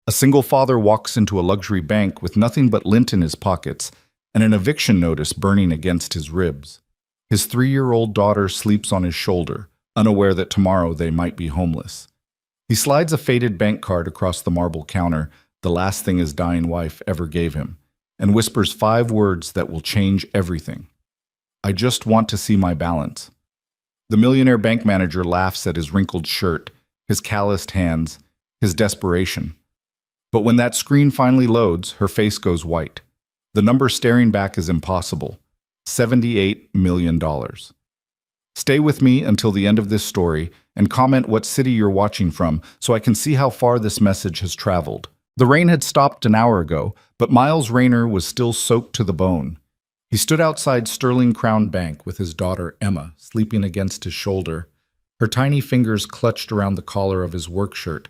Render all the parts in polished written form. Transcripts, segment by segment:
A single father walks into a luxury bank with nothing but lint in his pockets and an eviction notice burning against his ribs. His 3-year-old daughter sleeps on his shoulder, unaware that tomorrow they might be homeless. He slides a faded bank card across the marble counter, the last thing his dying wife ever gave him, and whispers 5 words that will change everything. I just want to see my balance. The millionaire bank manager laughs at his wrinkled shirt, his calloused hands, his desperation. But when that screen finally loads, her face goes white. The number staring back is impossible. $78 million. Stay with me until the end of this story and comment what city you're watching from so I can see how far this message has traveled. The rain had stopped an hour ago, but Miles Rayner was still soaked to the bone. He stood outside Sterling Crown Bank with his daughter Emma sleeping against his shoulder, her tiny fingers clutched around the collar of his work shirt,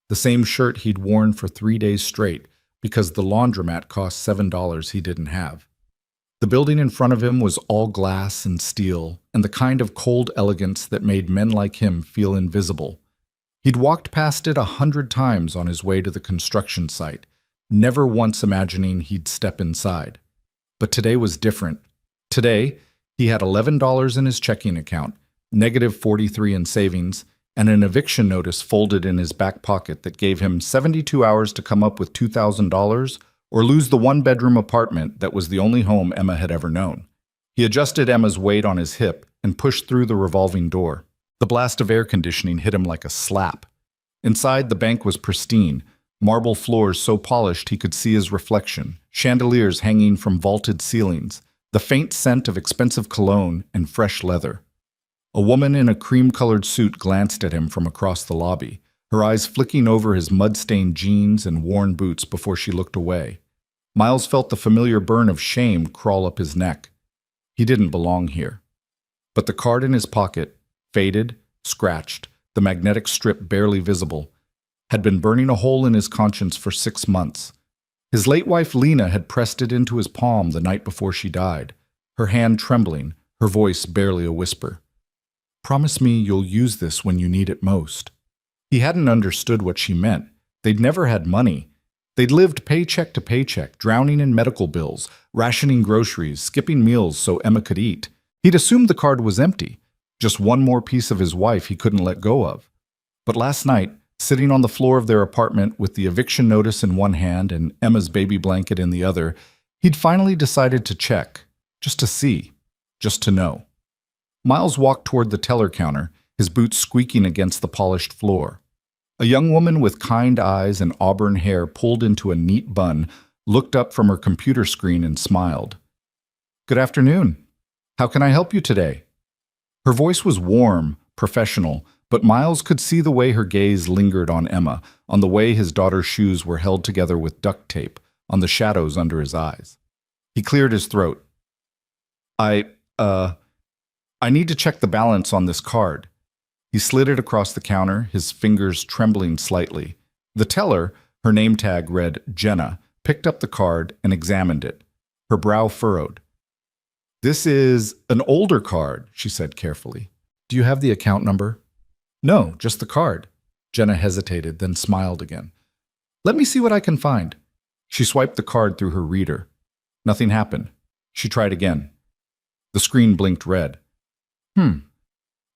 the same shirt he'd worn for 3 days straight because the laundromat cost $7 he didn't have. The building in front of him was all glass and steel, and the kind of cold elegance that made men like him feel invisible. He'd walked past it 100 times on his way to the construction site, never once imagining he'd step inside. But today was different. Today, he had $11 in his checking account, negative $43 in savings, and an eviction notice folded in his back pocket that gave him 72 hours to come up with $2,000 or lose the 1-bedroom apartment that was the only home Emma had ever known. He adjusted Emma's weight on his hip and pushed through the revolving door. The blast of air conditioning hit him like a slap. Inside, the bank was pristine, marble floors so polished he could see his reflection, chandeliers hanging from vaulted ceilings, the faint scent of expensive cologne and fresh leather. A woman in a cream-colored suit glanced at him from across the lobby, her eyes flicking over his mud-stained jeans and worn boots before she looked away. Miles felt the familiar burn of shame crawl up his neck. He didn't belong here. But the card in his pocket, faded, scratched, the magnetic strip barely visible, had been burning a hole in his conscience for 6 months. His late wife Lena had pressed it into his palm the night before she died, her hand trembling, her voice barely a whisper. "Promise me you'll use this when you need it most." He hadn't understood what she meant. They'd never had money. They'd lived paycheck to paycheck, drowning in medical bills, rationing groceries, skipping meals so Emma could eat. He'd assumed the card was empty, just one more piece of his wife he couldn't let go of. But last night, sitting on the floor of their apartment with the eviction notice in one hand and Emma's baby blanket in the other, he'd finally decided to check, just to see, just to know. Miles walked toward the teller counter, his boots squeaking against the polished floor. A young woman with kind eyes and auburn hair pulled into a neat bun looked up from her computer screen and smiled. "Good afternoon. How can I help you today?" Her voice was warm, professional, but Miles could see the way her gaze lingered on Emma, on the way his daughter's shoes were held together with duct tape, on the shadows under his eyes. He cleared his throat. I need to check the balance on this card." He slid it across the counter, his fingers trembling slightly. The teller, her name tag read Jenna, picked up the card and examined it, her brow furrowed. "This is an older card," she said carefully. "Do you have the account number?" "No, just the card." Jenna hesitated, then smiled again. "Let me see what I can find." She swiped the card through her reader. Nothing happened. She tried again. The screen blinked red.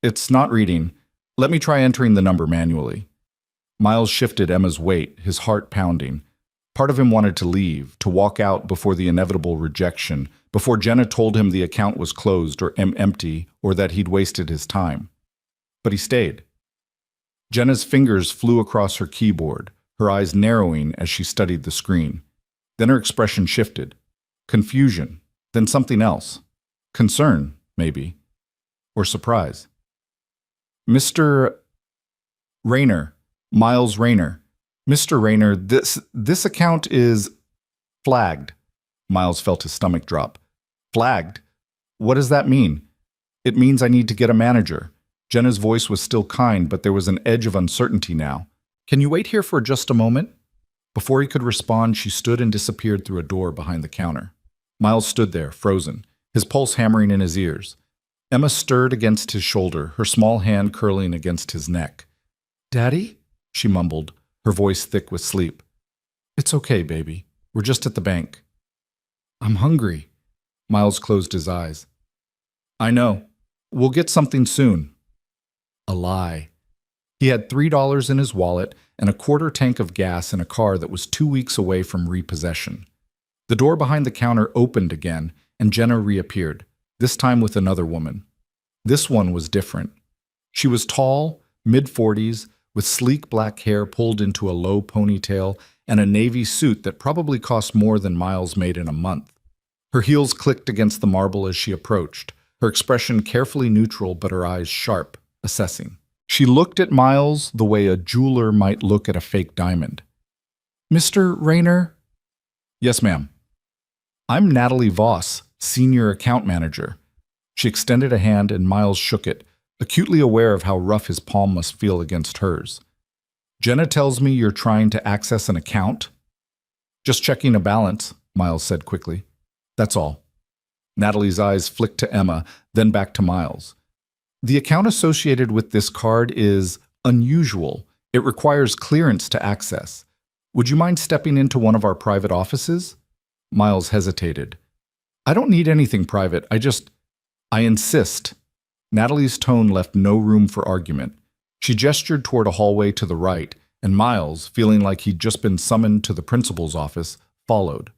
It's not reading. Let me try entering the number manually." Miles shifted Emma's weight, his heart pounding. Part of him wanted to leave, to walk out before the inevitable rejection, before Jenna told him the account was closed or empty or that he'd wasted his time. But he stayed. Jenna's fingers flew across her keyboard, her eyes narrowing as she studied the screen. Then her expression shifted. Confusion, then something else. Concern, maybe. Or surprise. "Mr. Rayner, Miles Rayner. Mr. Rayner, this account is flagged." Miles felt his stomach drop. "Flagged? What does that mean?" "It means I need to get a manager." Jenna's voice was still kind, but there was an edge of uncertainty now. "Can you wait here for just a moment?" Before he could respond, she stood and disappeared through a door behind the counter. Miles stood there, frozen, his pulse hammering in his ears. Emma stirred against his shoulder, her small hand curling against his neck. "Daddy?" she mumbled, her voice thick with sleep. It's okay, baby. We're just at the bank. I'm hungry. Miles closed his eyes. I know. We'll get something soon. A lie. He had $3 in his wallet and a quarter tank of gas in a car that was 2 weeks away from repossession. The door behind the counter opened again, and Jenna reappeared, this time with another woman. This one was different. She was tall, mid-40s, with sleek black hair pulled into a low ponytail and a navy suit that probably cost more than Miles made in a month. Her heels clicked against the marble as she approached, her expression carefully neutral but her eyes sharp, assessing. She looked at Miles the way a jeweler might look at a fake diamond. Mr. Rayner? Yes, ma'am. I'm Natalie Voss, Senior Account Manager. She extended a hand and Miles shook it, acutely aware of how rough his palm must feel against hers. Jenna tells me you're trying to access an account? Just checking a balance, Miles said quickly. That's all. Natalie's eyes flicked to Emma, then back to Miles. The account associated with this card is unusual. It requires clearance to access. Would you mind stepping into one of our private offices? Miles hesitated. I don't need anything private. I insist. Natalie's tone left no room for argument. She gestured toward a hallway to the right, and Miles, feeling like he'd just been summoned to the principal's office, followed.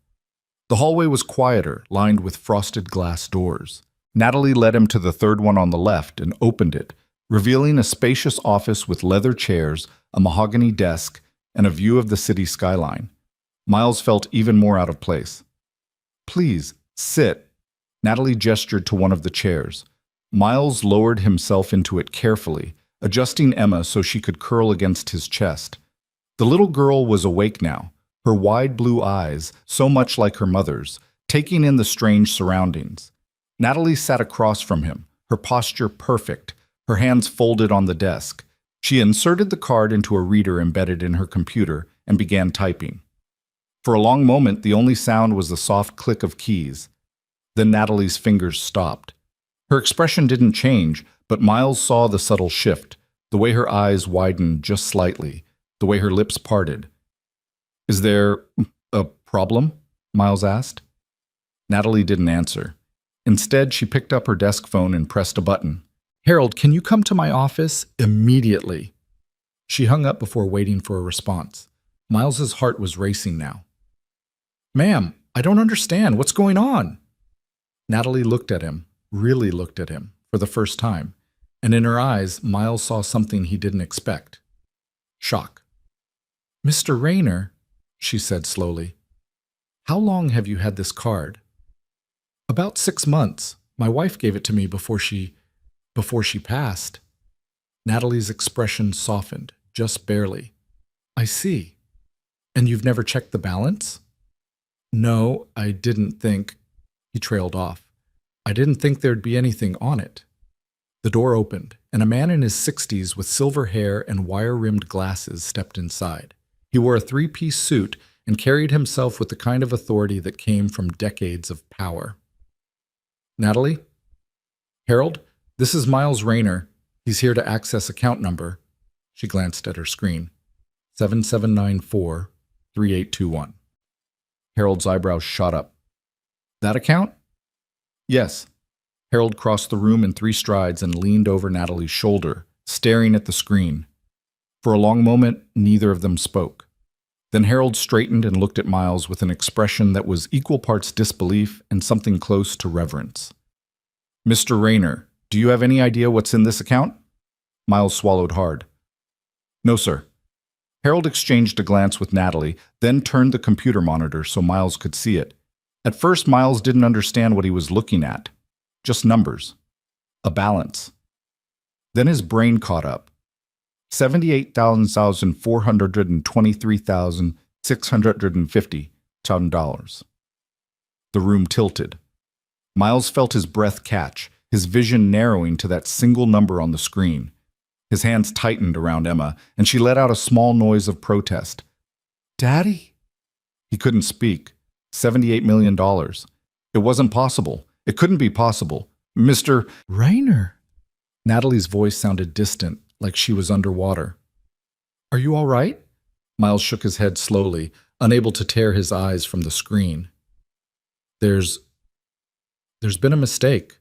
The hallway was quieter, lined with frosted glass doors. Natalie led him to the third one on the left and opened it, revealing a spacious office with leather chairs, a mahogany desk, and a view of the city skyline. Miles felt even more out of place. Please, sit. Natalie gestured to one of the chairs. Miles lowered himself into it carefully, adjusting Emma so she could curl against his chest. The little girl was awake now, her wide blue eyes, so much like her mother's, taking in the strange surroundings. Natalie sat across from him, her posture perfect, her hands folded on the desk. She inserted the card into a reader embedded in her computer and began typing. For a long moment, the only sound was the soft click of keys. Then Natalie's fingers stopped. Her expression didn't change, but Miles saw the subtle shift, the way her eyes widened just slightly, the way her lips parted. Is there a problem? Miles asked. Natalie didn't answer. Instead, she picked up her desk phone and pressed a button. Harold, can you come to my office immediately? She hung up before waiting for a response. Miles's heart was racing now. Ma'am, I don't understand. What's going on? Natalie looked at him, really looked at him, for the first time, and in her eyes, Miles saw something he didn't expect. Shock. Mr. Rayner, she said slowly, how long have you had this card? About 6 months. My wife gave it to me before she passed. Natalie's expression softened, just barely. I see. And you've never checked the balance? No, I didn't think. He trailed off. I didn't think there'd be anything on it. The door opened, and a man in his 60s with silver hair and wire-rimmed glasses stepped inside. He wore a 3-piece suit and carried himself with the kind of authority that came from decades of power. Natalie? Harold, this is Miles Rayner. He's here to access account number. She glanced at her screen. 7794-3821. Harold's eyebrows shot up. That account? Yes. Harold crossed the room in 3 strides and leaned over Natalie's shoulder, staring at the screen. For a long moment, neither of them spoke. Then Harold straightened and looked at Miles with an expression that was equal parts disbelief and something close to reverence. Mr. Rayner, do you have any idea what's in this account? Miles swallowed hard. No, sir. Harold exchanged a glance with Natalie, then turned the computer monitor so Miles could see it. At first, Miles didn't understand what he was looking at. Just numbers. A balance. Then his brain caught up. $78,423,650. The room tilted. Miles felt his breath catch, his vision narrowing to that single number on the screen. His hands tightened around Emma, and she let out a small noise of protest. Daddy? He couldn't speak. $78 million. It wasn't possible. It couldn't be possible. Mr. Rayner. Natalie's voice sounded distant, like she was underwater. Are you all right? Miles shook his head slowly, unable to tear his eyes from the screen. There's been a mistake.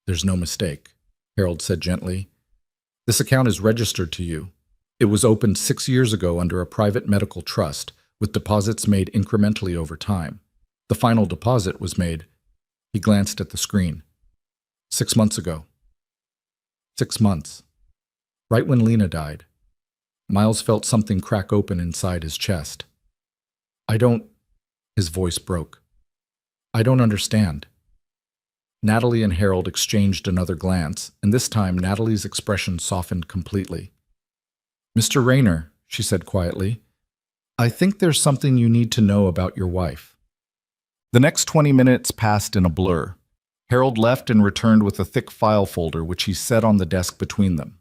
There's no mistake, Harold said gently. This account is registered to you. It was opened 6 years ago under a private medical trust, with deposits made incrementally over time. The final deposit was made. He glanced at the screen. 6 months ago. 6 months. Right when Lena died. Miles felt something crack open inside his chest. His voice broke. I don't understand. Natalie and Harold exchanged another glance, and this time Natalie's expression softened completely. Mr. Rayner, she said quietly, I think there's something you need to know about your wife. The next 20 minutes passed in a blur. Harold left and returned with a thick file folder which he set on the desk between them.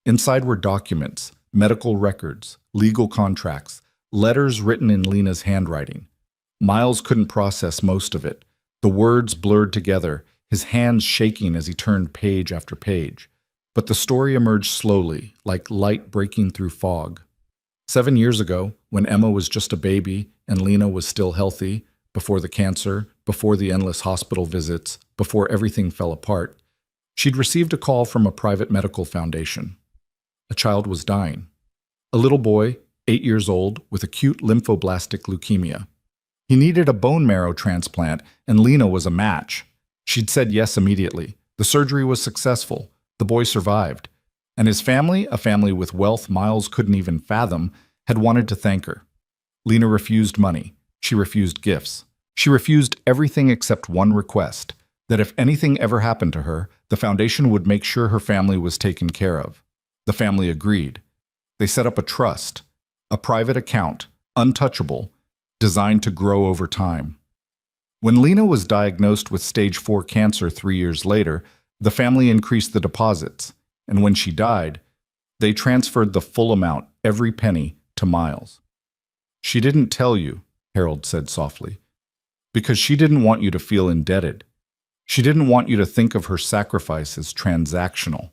Inside were documents, medical records, legal contracts, letters written in Lena's handwriting. Miles couldn't process most of it. The words blurred together, his hands shaking as he turned page after page. But the story emerged slowly, like light breaking through fog. 7 years ago, when Emma was just a baby and Lena was still healthy, before the cancer, before the endless hospital visits, before everything fell apart, she'd received a call from a private medical foundation. A child was dying. A little boy, 8 years old, with acute lymphoblastic leukemia. He needed a bone marrow transplant, and Lena was a match. She'd said yes immediately. The surgery was successful. The boy survived. And his family, a family with wealth Miles couldn't even fathom, had wanted to thank her. Lena refused money. She refused gifts. She refused everything except one request, that if anything ever happened to her, the foundation would make sure her family was taken care of. The family agreed. They set up a trust, a private account, untouchable, designed to grow over time. When Lena was diagnosed with stage 4 cancer 3 years later, the family increased the deposits, and when she died, they transferred the full amount, every penny, to Miles. She didn't tell you, Harold said softly, because she didn't want you to feel indebted. She didn't want you to think of her sacrifice as transactional.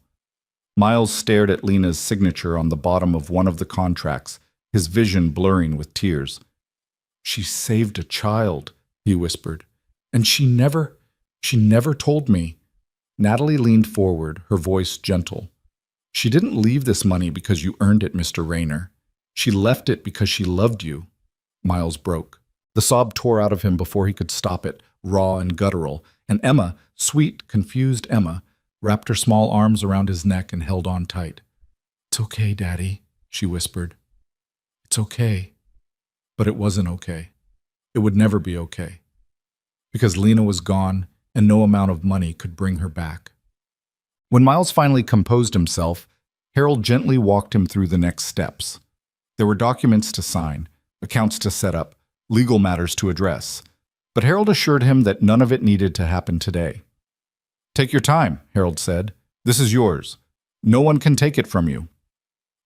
Miles stared at Lena's signature on the bottom of one of the contracts, his vision blurring with tears. She saved a child, he whispered, and she never told me. Natalie leaned forward, her voice gentle. She didn't leave this money because you earned it, Mr. Rayner. She left it because she loved you. Miles broke. The sob tore out of him before he could stop it, raw and guttural, and Emma, sweet, confused Emma, wrapped her small arms around his neck and held on tight. It's okay, Daddy, she whispered. It's okay. But it wasn't okay. It would never be okay. Because Lena was gone, and no amount of money could bring her back. When Miles finally composed himself, Harold gently walked him through the next steps. There were documents to sign, accounts to set up, legal matters to address, but Harold assured him that none of it needed to happen today. Take your time, Harold said. This is yours. No one can take it from you.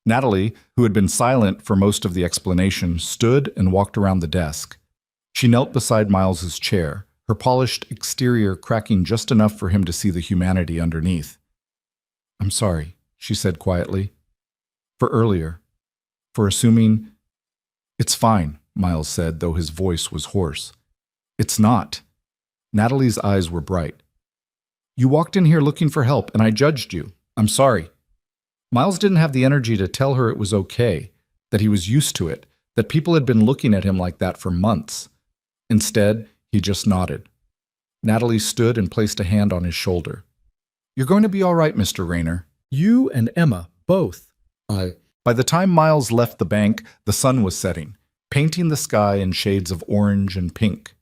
Natalie, who had been silent for most of the explanation, stood and walked around the desk. She knelt beside Miles's chair, her polished exterior cracking just enough for him to see the humanity underneath. I'm sorry, she said quietly. For earlier. For assuming... It's fine, Miles said, though his voice was hoarse. It's not. Natalie's eyes were bright. You walked in here looking for help, and I judged you. I'm sorry. Miles didn't have the energy to tell her it was okay, that he was used to it, that people had been looking at him like that for months. Instead, he just nodded. Natalie stood and placed a hand on his shoulder. You're going to be all right, Mr. Rayner. You and Emma, both. By the time Miles left the bank, the sun was setting, painting the sky in shades of orange and pink.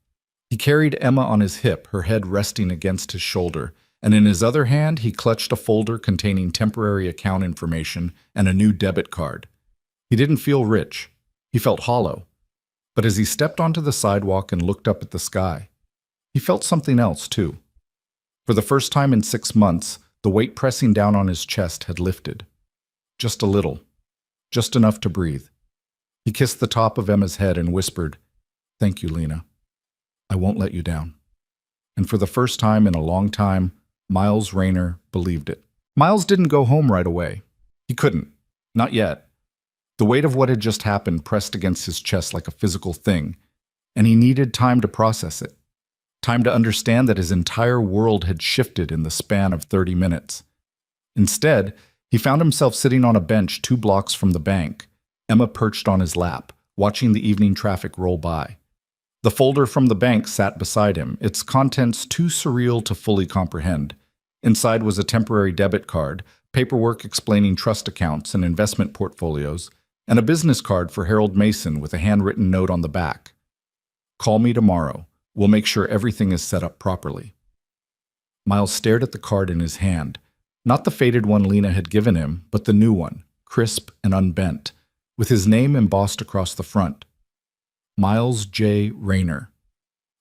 He carried Emma on his hip, her head resting against his shoulder, and in his other hand he clutched a folder containing temporary account information and a new debit card. He didn't feel rich. He felt hollow. But as he stepped onto the sidewalk and looked up at the sky, he felt something else, too. For the first time in 6 months, the weight pressing down on his chest had lifted. Just a little. Just enough to breathe. He kissed the top of Emma's head and whispered, Thank you, Lena. I won't let you down. And for the first time in a long time, Miles Rayner believed it. Miles didn't go home right away. He couldn't. Not yet. The weight of what had just happened pressed against his chest like a physical thing, and he needed time to process it. Time to understand that his entire world had shifted in the span of 30 minutes. Instead, he found himself sitting on a bench 2 blocks from the bank, Emma perched on his lap, watching the evening traffic roll by. The folder from the bank sat beside him, its contents too surreal to fully comprehend. Inside was a temporary debit card, paperwork explaining trust accounts and investment portfolios, and a business card for Harold Mason with a handwritten note on the back. "Call me tomorrow. We'll make sure everything is set up properly." Miles stared at the card in his hand, not the faded one Lena had given him, but the new one, crisp and unbent, with his name embossed across the front. Miles J. Rayner.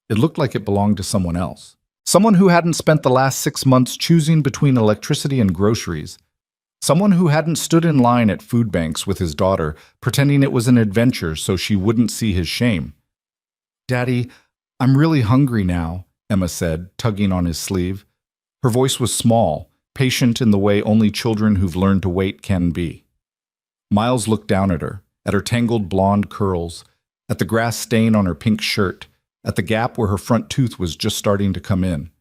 It looked like it belonged to someone else. Someone who hadn't spent the last 6 months choosing between electricity and groceries. Someone who hadn't stood in line at food banks with his daughter, pretending it was an adventure so she wouldn't see his shame. "Daddy, I'm really hungry now," Emma said, tugging on his sleeve. Her voice was small, patient in the way only children who've learned to wait can be. Miles looked down at her tangled blonde curls, at the grass stain on her pink shirt, at the gap where her front tooth was just starting to come in.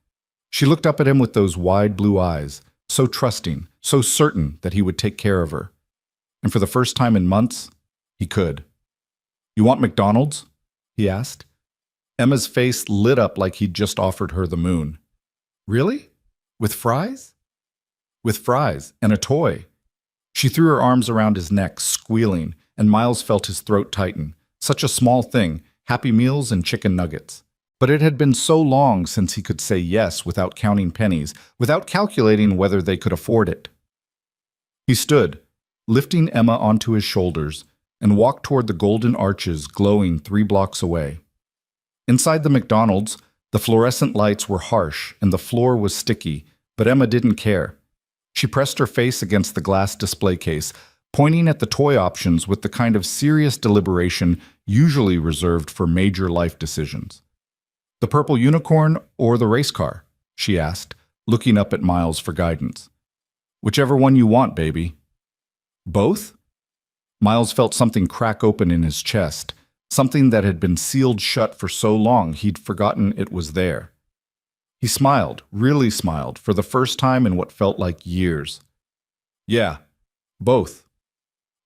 She looked up at him with those wide blue eyes, so trusting, so certain that he would take care of her. And for the first time in months, he could. "You want McDonald's?" he asked. Emma's face lit up like he'd just offered her the moon. "Really? With fries?" "With fries, and a toy." She threw her arms around his neck, squealing, and Miles felt his throat tighten. Such a small thing, Happy Meals and chicken nuggets. But it had been so long since he could say yes without counting pennies, without calculating whether they could afford it. He stood, lifting Emma onto his shoulders, and walked toward the golden arches glowing 3 blocks away. Inside the McDonald's, the fluorescent lights were harsh and the floor was sticky, but Emma didn't care. She pressed her face against the glass display case, pointing at the toy options with the kind of serious deliberation usually reserved for major life decisions. "The purple unicorn or the race car?" she asked, looking up at Miles for guidance. "Whichever one you want, baby." "Both?" Miles felt something crack open in his chest, something that had been sealed shut for so long he'd forgotten it was there. He smiled, really smiled, for the first time in what felt like years. "Yeah, both."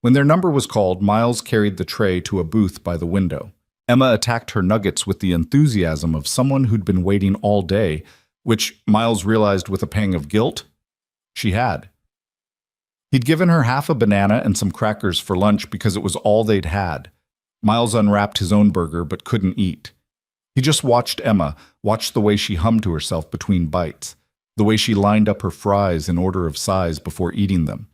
When their number was called, Miles carried the tray to a booth by the window. Emma attacked her nuggets with the enthusiasm of someone who'd been waiting all day, which Miles realized with a pang of guilt she had. He'd given her half a banana and some crackers for lunch because it was all they'd had. Miles unwrapped his own burger but couldn't eat. He just watched Emma, watched the way she hummed to herself between bites, the way she lined up her fries in order of size before eating them.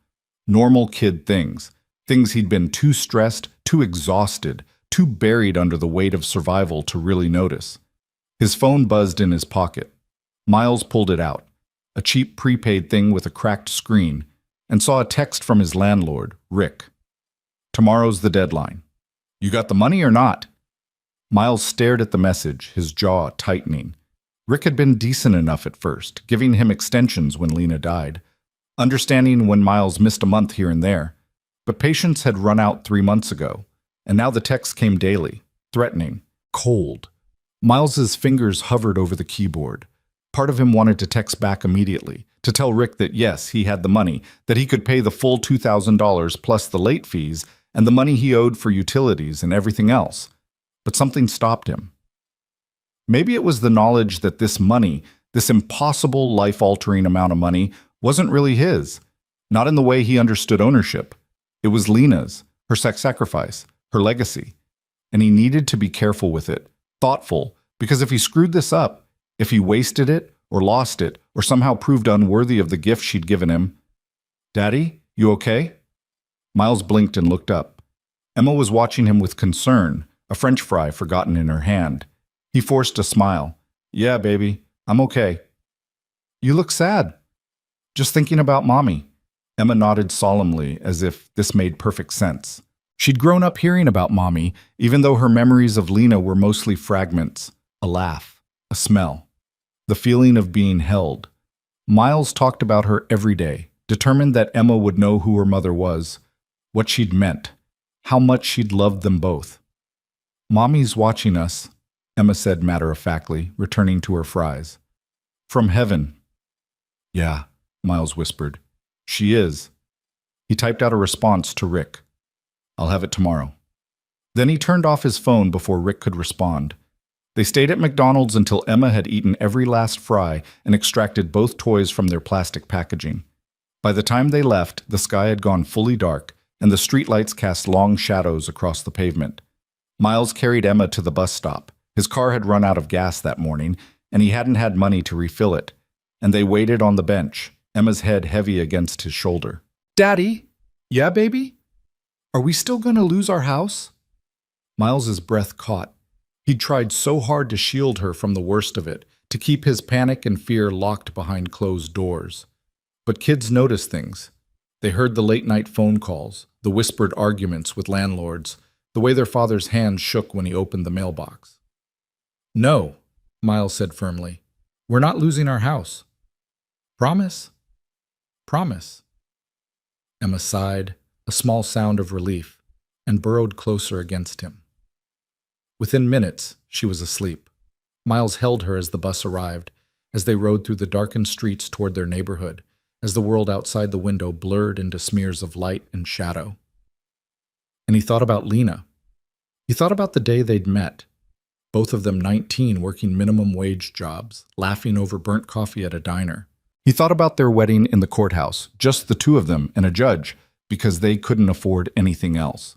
Normal kid things. Things he'd been too stressed, too exhausted, too buried under the weight of survival to really notice. His phone buzzed in his pocket. Miles pulled it out, a cheap prepaid thing with a cracked screen, and saw a text from his landlord, Rick. "Tomorrow's the deadline. You got the money or not?" Miles stared at the message, his jaw tightening. Rick had been decent enough at first, giving him extensions when Lena died, understanding when Miles missed a month here and there. But patience had run out 3 months ago, and now the texts came daily, threatening, cold. Miles's fingers hovered over the keyboard. Part of him wanted to text back immediately, to tell Rick that yes, he had the money, that he could pay the full $2,000 plus the late fees and the money he owed for utilities and everything else. But something stopped him. Maybe it was the knowledge that this money, this impossible life-altering amount of money, wasn't really his, not in the way he understood ownership. It was Lena's, her sex sacrifice, her legacy. And he needed to be careful with it, thoughtful, because if he screwed this up, if he wasted it, or lost it, or somehow proved unworthy of the gift she'd given him. "Daddy, you okay?" Miles blinked and looked up. Emma was watching him with concern, a French fry forgotten in her hand. He forced a smile. "Yeah, baby, I'm okay." "You look sad." "Just thinking about Mommy." Emma nodded solemnly, as if this made perfect sense. She'd grown up hearing about Mommy, even though her memories of Lena were mostly fragments, a laugh, a smell, the feeling of being held. Miles talked about her every day, determined that Emma would know who her mother was, what she'd meant. how much she'd loved them both. "Mommy's watching us," Emma said matter-of-factly, returning to her fries. "From heaven." "Yeah," Miles whispered. "She is." He typed out a response to Rick. "I'll have it tomorrow." Then he turned off his phone before Rick could respond. They stayed at McDonald's until Emma had eaten every last fry and extracted both toys from their plastic packaging. By the time they left, the sky had gone fully dark, and the streetlights cast long shadows across the pavement. Miles carried Emma to the bus stop. His car had run out of gas that morning, and he hadn't had money to refill it. And they waited on the bench, Emma's head heavy against his shoulder. "Daddy?" "Yeah, baby?" "Are we still going to lose our house?" Miles's breath caught. He'd tried so hard to shield her from the worst of it, to keep his panic and fear locked behind closed doors. But kids notice things. They heard the late-night phone calls, the whispered arguments with landlords, the way their father's hand shook when he opened the mailbox. "No," Miles said firmly. "We're not losing our house." "Promise?" "Promise." Emma sighed, a small sound of relief, and burrowed closer against him. Within minutes, she was asleep. Miles held her as the bus arrived, as they rode through the darkened streets toward their neighborhood, as the world outside the window blurred into smears of light and shadow. And he thought about Lena. He thought about the day they'd met, both of them 19, working minimum wage jobs, laughing over burnt coffee at a diner. He thought about their wedding in the courthouse, just the two of them and a judge, because they couldn't afford anything else.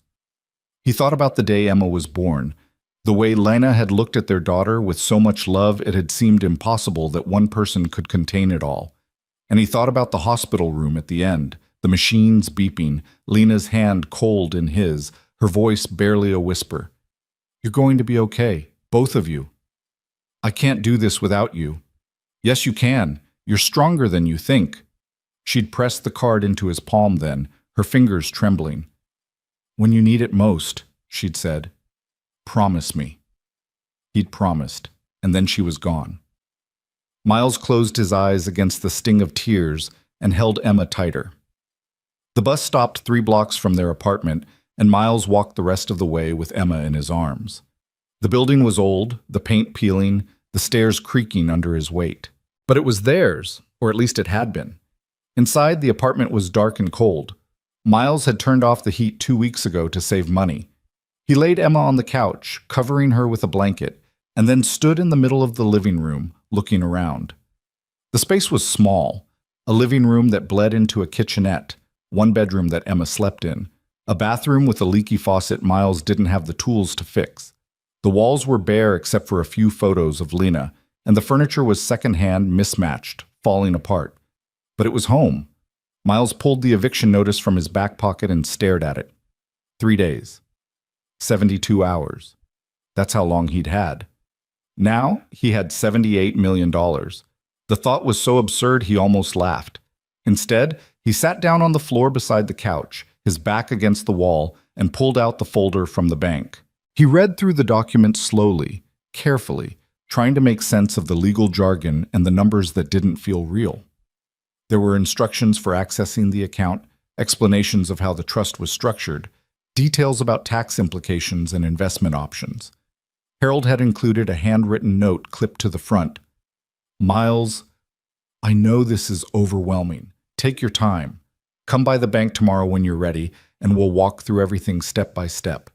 He thought about the day Emma was born, the way Lena had looked at their daughter with so much love it had seemed impossible that one person could contain it all. And he thought about the hospital room at the end, the machines beeping, Lena's hand cold in his, her voice barely a whisper. "You're going to be okay, both of you. I can't do this without you." "Yes, you can. You're stronger than you think." She'd pressed the card into his palm then, her fingers trembling. "When you need it most," she'd said. "Promise me." He'd promised, and then she was gone. Miles closed his eyes against the sting of tears and held Emma tighter. The bus stopped 3 blocks from their apartment, and Miles walked the rest of the way with Emma in his arms. The building was old, the paint peeling, the stairs creaking under his weight. But it was theirs, or at least it had been. Inside, the apartment was dark and cold. Miles had turned off the heat 2 weeks ago to save money. He laid Emma on the couch, covering her with a blanket, and then stood in the middle of the living room, looking around. The space was small, a living room that bled into a kitchenette, one bedroom that Emma slept in, a bathroom with a leaky faucet Miles didn't have the tools to fix. The walls were bare except for a few photos of Lena, and the furniture was secondhand, mismatched, falling apart. But it was home. Miles pulled the eviction notice from his back pocket and stared at it. 3 days. 72 hours. That's how long he'd had. Now he had $78 million. The thought was so absurd he almost laughed. Instead, he sat down on the floor beside the couch, his back against the wall, and pulled out the folder from the bank. He read through the document slowly, carefully, trying to make sense of the legal jargon and the numbers that didn't feel real. There were instructions for accessing the account, explanations of how the trust was structured, details about tax implications and investment options. Harold had included a handwritten note clipped to the front. "Miles, I know this is overwhelming. Take your time. Come by the bank tomorrow when you're ready, and we'll walk through everything step by step.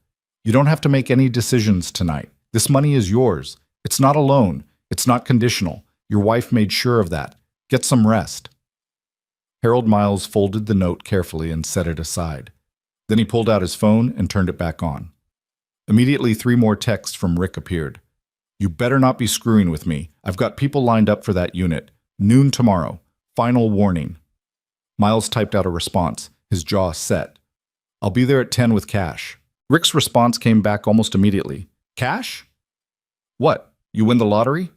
You don't have to make any decisions tonight. This money is yours. It's not a loan. It's not conditional. Your wife made sure of that. Get some rest." Harold Miles folded the note carefully and set it aside. Then he pulled out his phone and turned it back on. Immediately, 3 more texts from Rick appeared. "You better not be screwing with me. I've got people lined up for that unit. Noon tomorrow. Final warning." Miles typed out a response, his jaw set. "I'll be there at 10 with cash." Rick's response came back almost immediately. "Cash? What, you win the lottery?"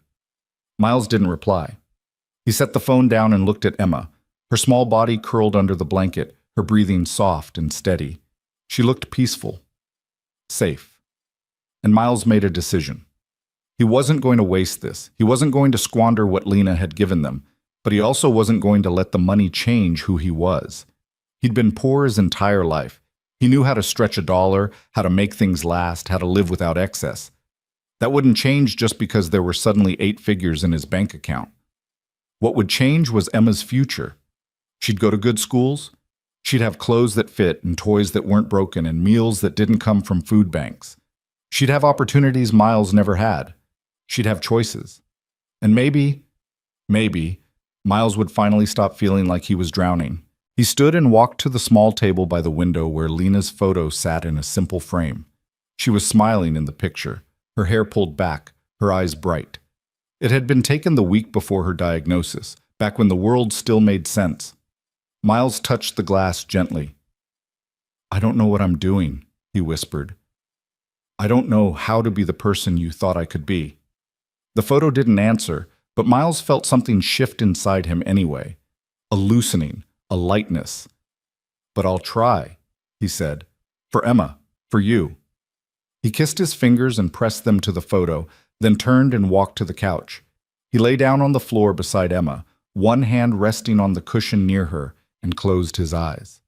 Miles didn't reply. He set the phone down and looked at Emma, her small body curled under the blanket, her breathing soft and steady. She looked peaceful, safe. And Miles made a decision. He wasn't going to waste this. He wasn't going to squander what Lena had given them, but he also wasn't going to let the money change who he was. He'd been poor his entire life. He knew how to stretch a dollar, how to make things last, how to live without excess. That wouldn't change just because there were suddenly 8 figures in his bank account. What would change was Emma's future. She'd go to good schools. She'd have clothes that fit and toys that weren't broken and meals that didn't come from food banks. She'd have opportunities Miles never had. She'd have choices. And maybe, Miles would finally stop feeling like he was drowning. He stood and walked to the small table by the window where Lena's photo sat in a simple frame. She was smiling in the picture, her hair pulled back, her eyes bright. It had been taken the week before her diagnosis, back when the world still made sense. Miles touched the glass gently. "I don't know what I'm doing," he whispered. "I don't know how to be the person you thought I could be." The photo didn't answer, but Miles felt something shift inside him anyway. A loosening, a lightness. "But I'll try," he said. "For Emma, for you." He kissed his fingers and pressed them to the photo, then turned and walked to the couch. He lay down on the floor beside Emma, one hand resting on the cushion near her, and closed his eyes.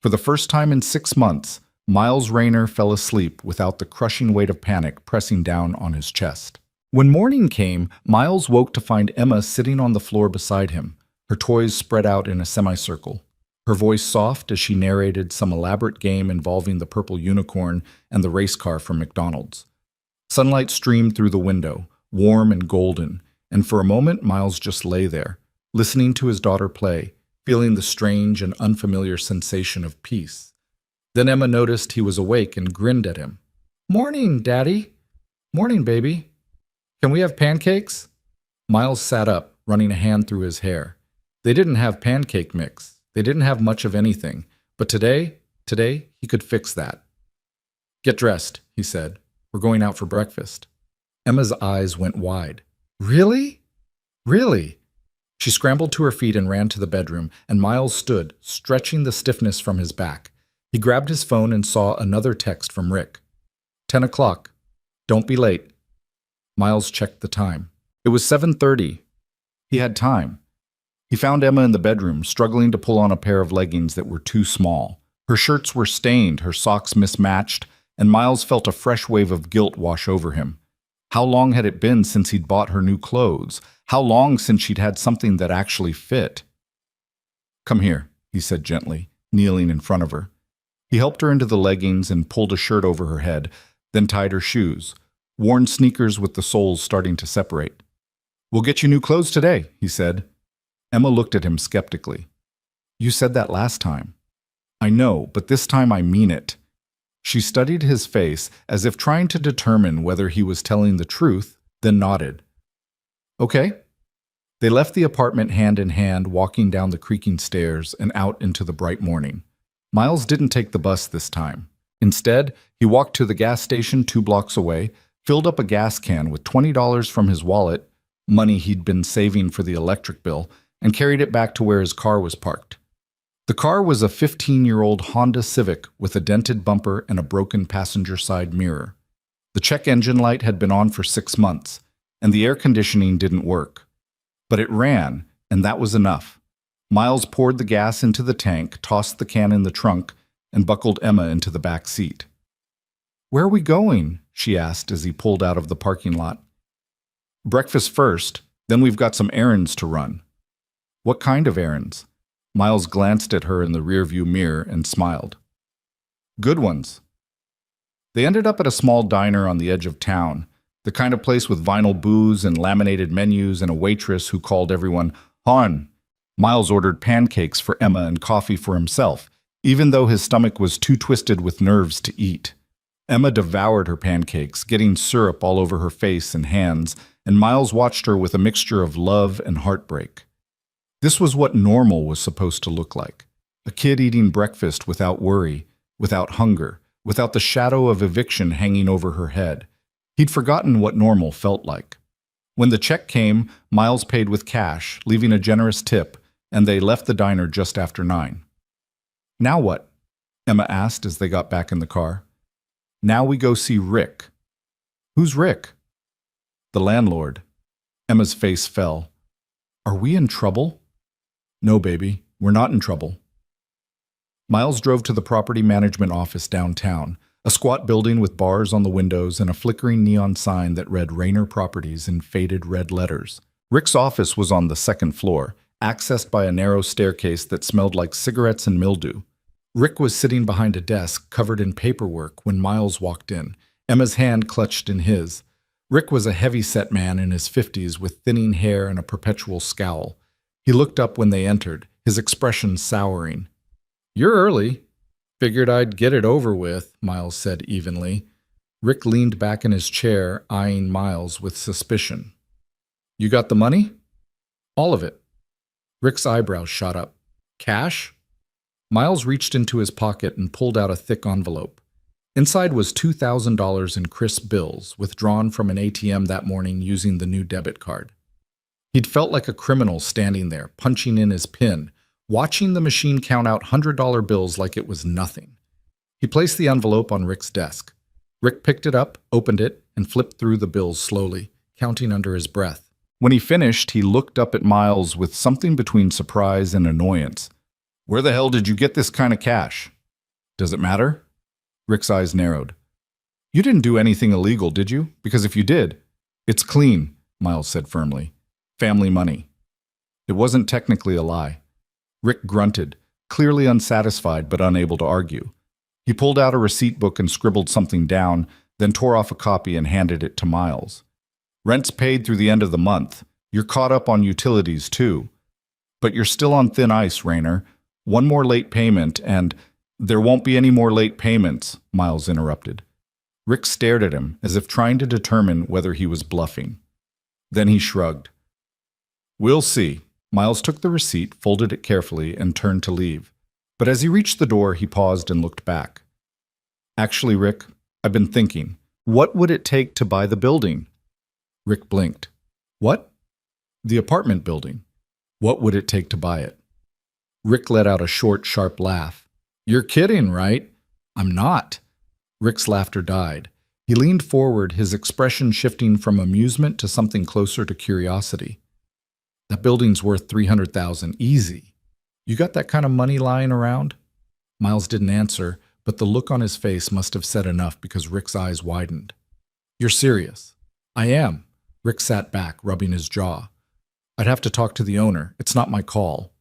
For the first time in 6 months, Miles Rayner fell asleep without the crushing weight of panic pressing down on his chest. When morning came, Miles woke to find Emma sitting on the floor beside him, her toys spread out in a semicircle. Her voice soft as she narrated some elaborate game involving the purple unicorn and the race car from McDonald's. Sunlight streamed through the window, warm and golden, and for a moment Miles just lay there, listening to his daughter play, feeling the strange and unfamiliar sensation of peace. Then Emma noticed he was awake and grinned at him. "Morning, Daddy." "Morning, baby. Can we have pancakes?" Miles sat up, running a hand through his hair. They didn't have pancake mix. They didn't have much of anything. But today, he could fix that. "Get dressed," he said. "We're going out for breakfast." Emma's eyes went wide. "Really? Really?" She scrambled to her feet and ran to the bedroom, and Miles stood, stretching the stiffness from his back. He grabbed his phone and saw another text from Rick. 10 o'clock. Don't be late. Miles checked the time. It was 7:30. He had time. He found Emma in the bedroom, struggling to pull on a pair of leggings that were too small. Her shirts were stained, her socks mismatched, and Miles felt a fresh wave of guilt wash over him. How long had it been since he'd bought her new clothes? How long since she'd had something that actually fit? "Come here," he said gently, kneeling in front of her. He helped her into the leggings and pulled a shirt over her head, then tied her shoes, worn sneakers with the soles starting to separate. "We'll get you new clothes today," he said. Emma looked at him skeptically. "You said that last time." "I know, but this time I mean it." She studied his face as if trying to determine whether he was telling the truth, then nodded. "Okay." They left the apartment hand in hand, walking down the creaking stairs and out into the bright morning. Miles didn't take the bus this time. Instead, he walked to the gas station 2 blocks away, filled up a gas can with $20 from his wallet, money he'd been saving for the electric bill, and carried it back to where his car was parked. The car was a 15-year-old Honda Civic with a dented bumper and a broken passenger side mirror. The check engine light had been on for 6 months, and the air conditioning didn't work. But it ran, and that was enough. Miles poured the gas into the tank, tossed the can in the trunk, and buckled Emma into the back seat. "Where are we going?" she asked as he pulled out of the parking lot. "Breakfast first, then we've got some errands to run." "What kind of errands?" Miles glanced at her in the rearview mirror and smiled. "Good ones." They ended up at a small diner on the edge of town, the kind of place with vinyl booths and laminated menus and a waitress who called everyone "hon." Miles ordered pancakes for Emma and coffee for himself, even though his stomach was too twisted with nerves to eat. Emma devoured her pancakes, getting syrup all over her face and hands, and Miles watched her with a mixture of love and heartbreak. This was what normal was supposed to look like. A kid eating breakfast without worry, without hunger, without the shadow of eviction hanging over her head. He'd forgotten what normal felt like. When the check came, Miles paid with cash, leaving a generous tip, and they left the diner just after 9. "Now what?" Emma asked as they got back in the car. "Now we go see Rick." "Who's Rick?" "The landlord." Emma's face fell. "Are we in trouble?" "No, baby, we're not in trouble." Miles drove to the property management office downtown, a squat building with bars on the windows and a flickering neon sign that read Rayner Properties in faded red letters. Rick's office was on the second floor, accessed by a narrow staircase that smelled like cigarettes and mildew. Rick was sitting behind a desk covered in paperwork when Miles walked in, Emma's hand clutched in his. Rick was a heavy-set man in his 50s with thinning hair and a perpetual scowl. He looked up when they entered, his expression souring. "You're early." "Figured I'd get it over with," Miles said evenly. Rick leaned back in his chair, eyeing Miles with suspicion. "You got the money?" "All of it." Rick's eyebrows shot up. "Cash?" Miles reached into his pocket and pulled out a thick envelope. Inside was $2,000 in crisp bills, withdrawn from an ATM that morning using the new debit card. He'd felt like a criminal standing there, punching in his PIN, watching the machine count out $100 bills like it was nothing. He placed the envelope on Rick's desk. Rick picked it up, opened it, and flipped through the bills slowly, counting under his breath. When he finished, he looked up at Miles with something between surprise and annoyance. "Where the hell did you get this kind of cash?" "Does it matter?" Rick's eyes narrowed. "You didn't do anything illegal, did you? Because if you did—" "It's clean," Miles said firmly. "Family money." It wasn't technically a lie. Rick grunted, clearly unsatisfied but unable to argue. He pulled out a receipt book and scribbled something down, then tore off a copy and handed it to Miles. "Rent's paid through the end of the month. You're caught up on utilities, too. But you're still on thin ice, Rayner. One more late payment and—" "There won't be any more late payments," Miles interrupted. Rick stared at him, as if trying to determine whether he was bluffing. Then he shrugged. "We'll see." Miles took the receipt, folded it carefully, and turned to leave. But as he reached the door, he paused and looked back. "Actually, Rick, I've been thinking. What would it take to buy the building?" Rick blinked. "What?" "The apartment building. What would it take to buy it?" Rick let out a short, sharp laugh. "You're kidding, right?" "I'm not." Rick's laughter died. He leaned forward, his expression shifting from amusement to something closer to curiosity. "That building's worth $300,000, easy. You got that kind of money lying around?" Miles didn't answer, but the look on his face must have said enough because Rick's eyes widened. "You're serious?" "I am." Rick sat back, rubbing his jaw. "I'd have to talk to the owner. It's not my call.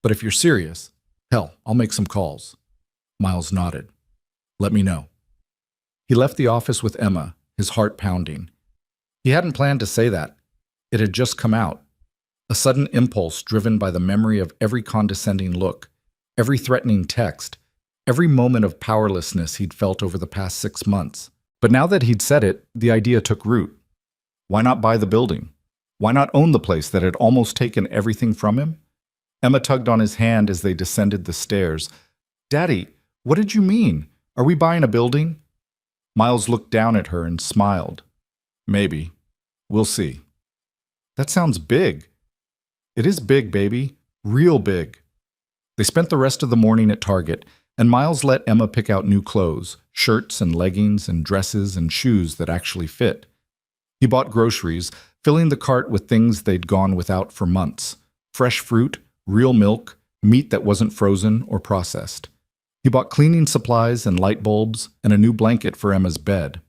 But if you're serious, hell, I'll make some calls." Miles nodded. "Let me know." He left the office with Emma, his heart pounding. He hadn't planned to say that. It had just come out. A sudden impulse driven by the memory of every condescending look, every threatening text, every moment of powerlessness he'd felt over the past 6 months. But now that he'd said it, the idea took root. Why not buy the building? Why not own the place that had almost taken everything from him? Emma tugged on his hand as they descended the stairs. "Daddy, what did you mean? Are we buying a building?" Miles looked down at her and smiled. "Maybe. We'll see." "That sounds big." "It is big, baby. Real big." They spent the rest of the morning at Target, and Miles let Emma pick out new clothes, shirts and leggings and dresses and shoes that actually fit. He bought groceries, filling the cart with things they'd gone without for months. Fresh fruit, real milk, meat that wasn't frozen or processed. He bought cleaning supplies and light bulbs and a new blanket for Emma's bed.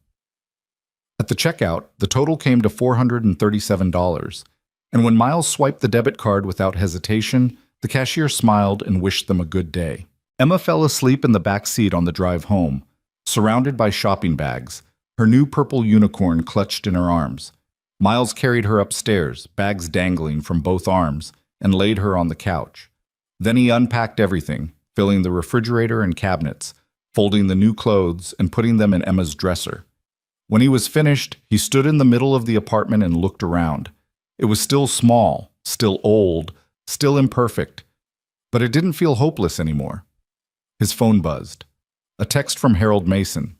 At the checkout, the total came to $437, and when Miles swiped the debit card without hesitation, the cashier smiled and wished them a good day. Emma fell asleep in the back seat on the drive home, surrounded by shopping bags, her new purple unicorn clutched in her arms. Miles carried her upstairs, bags dangling from both arms, and laid her on the couch. Then he unpacked everything, filling the refrigerator and cabinets, folding the new clothes and putting them in Emma's dresser. When he was finished, he stood in the middle of the apartment and looked around. It was still small, still old, still imperfect, but it didn't feel hopeless anymore. His phone buzzed. A text from Harold Mason.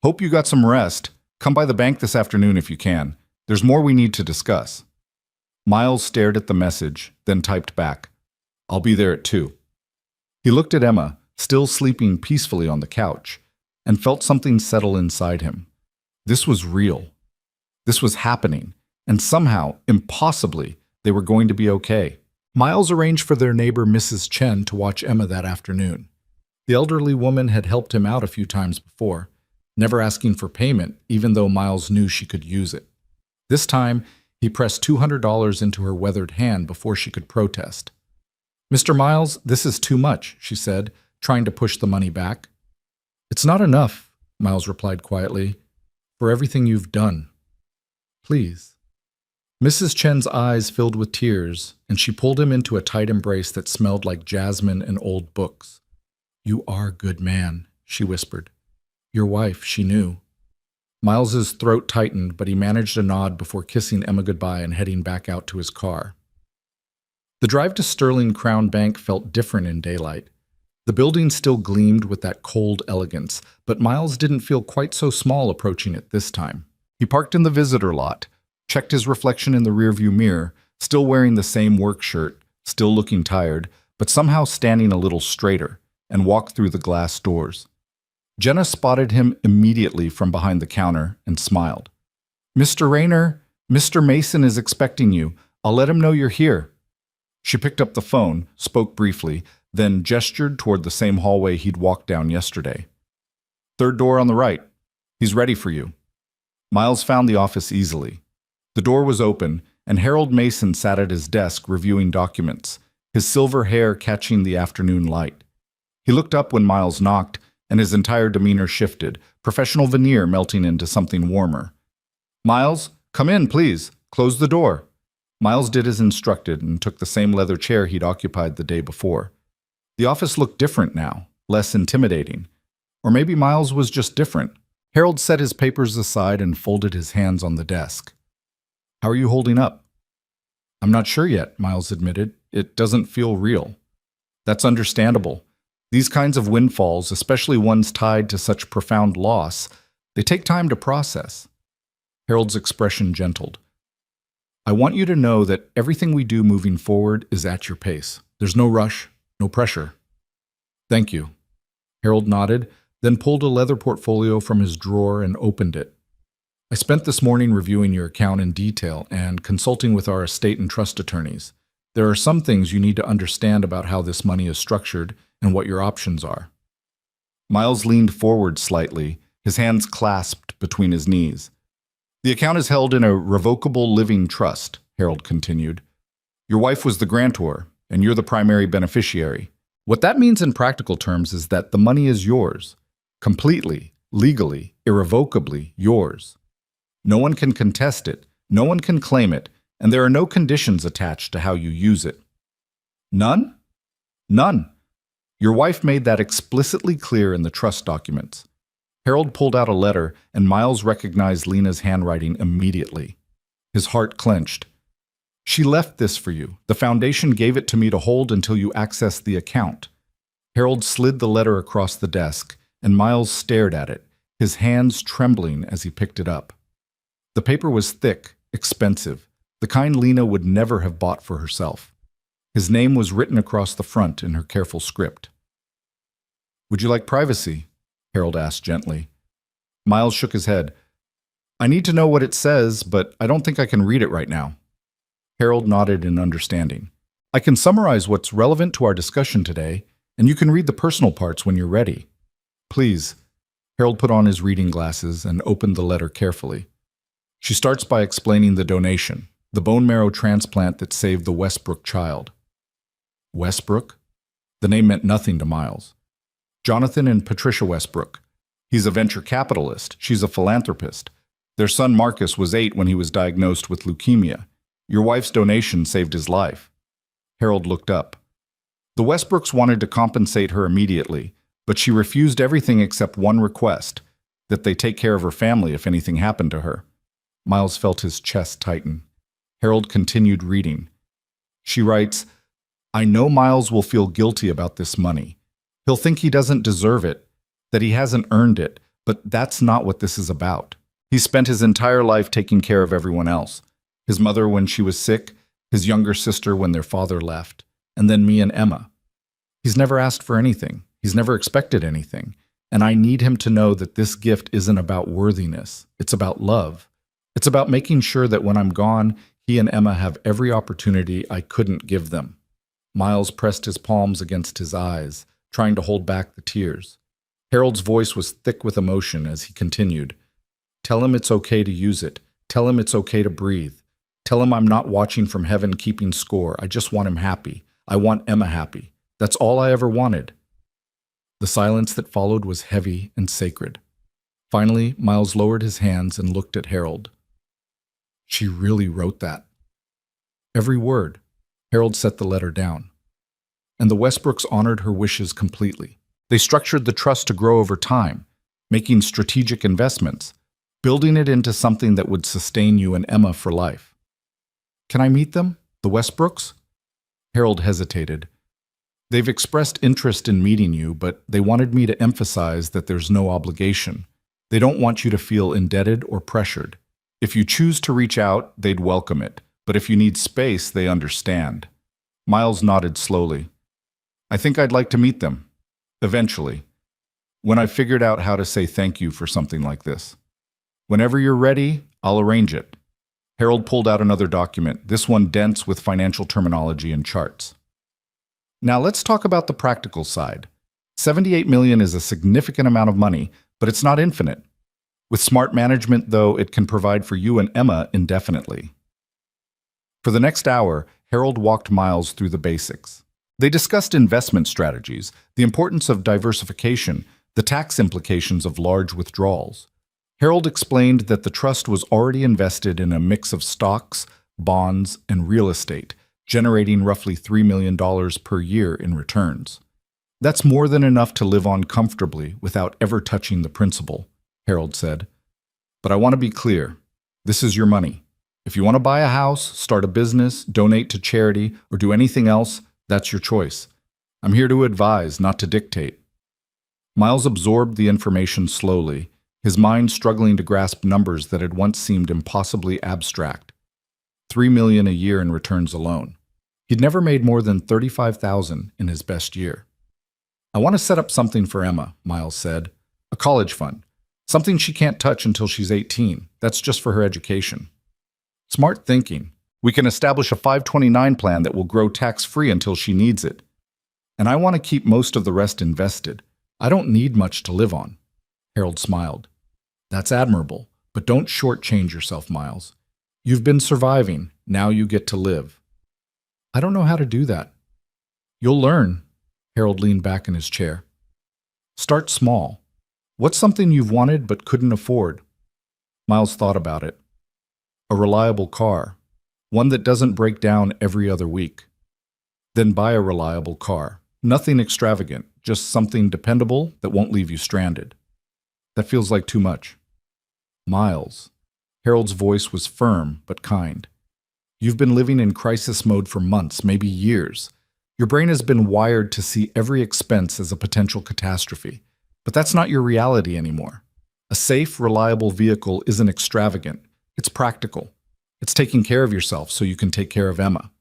"Hope you got some rest. Come by the bank this afternoon if you can. There's more we need to discuss." Miles stared at the message, then typed back, "I'll be there at 2." He looked at Emma, still sleeping peacefully on the couch, and felt something settle inside him. This was real. This was happening, and somehow, impossibly, they were going to be okay. Miles arranged for their neighbor Mrs. Chen to watch Emma that afternoon. The elderly woman had helped him out a few times before, never asking for payment, even though Miles knew she could use it. This time, he pressed $200 into her weathered hand before she could protest. "Mr. Miles, this is too much," she said, trying to push the money back. "It's not enough," Miles replied quietly, "for everything you've done. Please." Mrs. Chen's eyes filled with tears, and she pulled him into a tight embrace that smelled like jasmine and old books. "You are a good man," she whispered. "Your wife, she knew." Miles's throat tightened, but he managed a nod before kissing Emma goodbye and heading back out to his car. The drive to Sterling Crown Bank felt different in daylight. The building still gleamed with that cold elegance, but Miles didn't feel quite so small approaching it this time. He parked in the visitor lot, checked his reflection in the rearview mirror, still wearing the same work shirt, still looking tired, but somehow standing a little straighter, and walked through the glass doors. Jenna spotted him immediately from behind the counter and smiled. "Mr. Rayner, Mr. Mason is expecting you. I'll let him know you're here." She picked up the phone, spoke briefly, then gestured toward the same hallway he'd walked down yesterday. "Third door on the right. He's ready for you." Miles found the office easily. The door was open, and Harold Mason sat at his desk reviewing documents, his silver hair catching the afternoon light. He looked up when Miles knocked, and his entire demeanor shifted, professional veneer melting into something warmer. "Miles, come in, please. Close the door." Miles did as instructed and took the same leather chair he'd occupied the day before. The office looked different now, less intimidating. Or maybe Miles was just different. Harold set his papers aside and folded his hands on the desk. "How are you holding up?" "I'm not sure yet," Miles admitted. "It doesn't feel real." "That's understandable. These kinds of windfalls, especially ones tied to such profound loss, they take time to process." Harold's expression gentled. "I want you to know that everything we do moving forward is at your pace. There's no rush, no pressure." "Thank you." Harold nodded, then pulled a leather portfolio from his drawer and opened it. "I spent this morning reviewing your account in detail and consulting with our estate and trust attorneys. There are some things you need to understand about how this money is structured and what your options are." Miles leaned forward slightly, his hands clasped between his knees. "The account is held in a revocable living trust," Harold continued. "Your wife was the grantor, and you're the primary beneficiary. What that means in practical terms is that the money is yours, completely, legally, irrevocably yours. No one can contest it, no one can claim it, and there are no conditions attached to how you use it." "None?" "None. Your wife made that explicitly clear in the trust documents." Harold pulled out a letter, and Miles recognized Lena's handwriting immediately. His heart clenched. "She left this for you. The foundation gave it to me to hold until you access the account." Harold slid the letter across the desk, and Miles stared at it, his hands trembling as he picked it up. The paper was thick, expensive, the kind Lena would never have bought for herself. His name was written across the front in her careful script. "Would you like privacy?" Harold asked gently. Miles shook his head. "I need to know what it says, but I don't think I can read it right now." Harold nodded in understanding. "I can summarize what's relevant to our discussion today, and you can read the personal parts when you're ready." "Please." Harold put on his reading glasses and opened the letter carefully. She starts by explaining the donation, the bone marrow transplant that saved the Westbrook child. Westbrook? The name meant nothing to Miles. Jonathan and Patricia Westbrook. He's a venture capitalist. She's a philanthropist. Their son Marcus was 8 when he was diagnosed with leukemia. Your wife's donation saved his life. Harold looked up. The Westbrooks wanted to compensate her immediately, but she refused everything except one request, that they take care of her family if anything happened to her. Miles felt his chest tighten. Harold continued reading. She writes, "I know Miles will feel guilty about this money. He'll think he doesn't deserve it, that he hasn't earned it, but that's not what this is about. He spent his entire life taking care of everyone else. His mother when she was sick, his younger sister when their father left, and then me and Emma. He's never asked for anything. He's never expected anything. And I need him to know that this gift isn't about worthiness. It's about love. It's about making sure that when I'm gone, he and Emma have every opportunity I couldn't give them." Miles pressed his palms against his eyes, trying to hold back the tears. Harold's voice was thick with emotion as he continued. Tell him it's okay to use it. Tell him it's okay to breathe. Tell him I'm not watching from heaven keeping score. I just want him happy. I want Emma happy. That's all I ever wanted. The silence that followed was heavy and sacred. Finally, Miles lowered his hands and looked at Harold. She really wrote that. Every word. Harold set the letter down. And the Westbrooks honored her wishes completely. They structured the trust to grow over time, making strategic investments, building it into something that would sustain you and Emma for life. Can I meet them? The Westbrooks? Harold hesitated. They've expressed interest in meeting you, but they wanted me to emphasize that there's no obligation. They don't want you to feel indebted or pressured. If you choose to reach out, they'd welcome it. But if you need space, they understand. Miles nodded slowly. I think I'd like to meet them. Eventually. When I've figured out how to say thank you for something like this. Whenever you're ready, I'll arrange it. Harold pulled out another document, this one dense with financial terminology and charts. Now let's talk about the practical side. $78 million is a significant amount of money, but it's not infinite. With smart management, though, it can provide for you and Emma indefinitely. For the next hour, Harold walked Miles through the basics. They discussed investment strategies, the importance of diversification, the tax implications of large withdrawals. Harold explained that the trust was already invested in a mix of stocks, bonds, and real estate, generating roughly $3 million per year in returns. That's more than enough to live on comfortably without ever touching the principal, Harold said. But I want to be clear. This is your money. If you want to buy a house, start a business, donate to charity, or do anything else, that's your choice. I'm here to advise, not to dictate. Miles absorbed the information slowly, his mind struggling to grasp numbers that had once seemed impossibly abstract. $3 million a year in returns alone. He'd never made more than $35,000 in his best year. I want to set up something for Emma, Miles said. A college fund. Something she can't touch until she's 18. That's just for her education. Smart thinking. We can establish a 529 plan that will grow tax-free until she needs it. And I want to keep most of the rest invested. I don't need much to live on. Harold smiled. That's admirable, but don't shortchange yourself, Miles. You've been surviving. Now you get to live. I don't know how to do that. You'll learn. Harold leaned back in his chair. Start small. What's something you've wanted but couldn't afford? Miles thought about it. A reliable car. One that doesn't break down every other week. Then buy a reliable car. Nothing extravagant, just something dependable that won't leave you stranded. That feels like too much. Miles. Harold's voice was firm but kind. You've been living in crisis mode for months, maybe years. Your brain has been wired to see every expense as a potential catastrophe. But that's not your reality anymore. A safe, reliable vehicle isn't extravagant. It's practical. It's taking care of yourself so you can take care of Emma.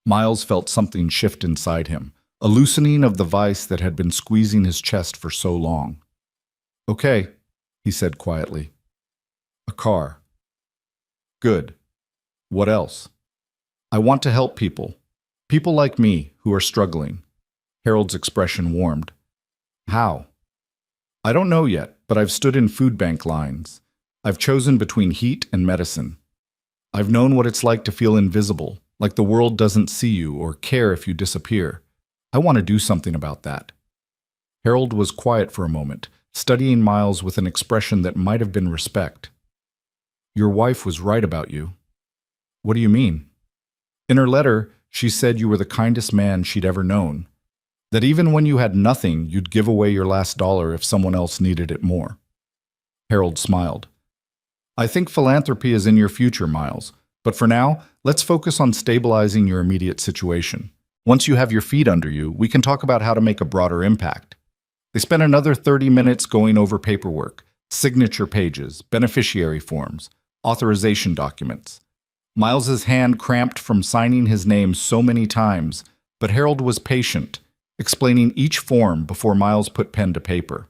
Miles felt something shift inside him, a loosening of the vice that had been squeezing his chest for so long. Okay, he said quietly. A car. Good. What else? I want to help people. People like me who are struggling. Harold's expression warmed. How? I don't know yet, but I've stood in food bank lines. I've chosen between heat and medicine. I've known what it's like to feel invisible, like the world doesn't see you or care if you disappear. I want to do something about that. Harold was quiet for a moment, studying Miles with an expression that might have been respect. Your wife was right about you. What do you mean? In her letter, she said you were the kindest man she'd ever known. That even when you had nothing, you'd give away your last dollar if someone else needed it more. Harold smiled. I think philanthropy is in your future, Miles. But for now, let's focus on stabilizing your immediate situation. Once you have your feet under you, we can talk about how to make a broader impact. They spent another 30 minutes going over paperwork, signature pages, beneficiary forms, authorization documents. Miles's hand cramped from signing his name so many times, but Harold was patient, explaining each form before Miles put pen to paper.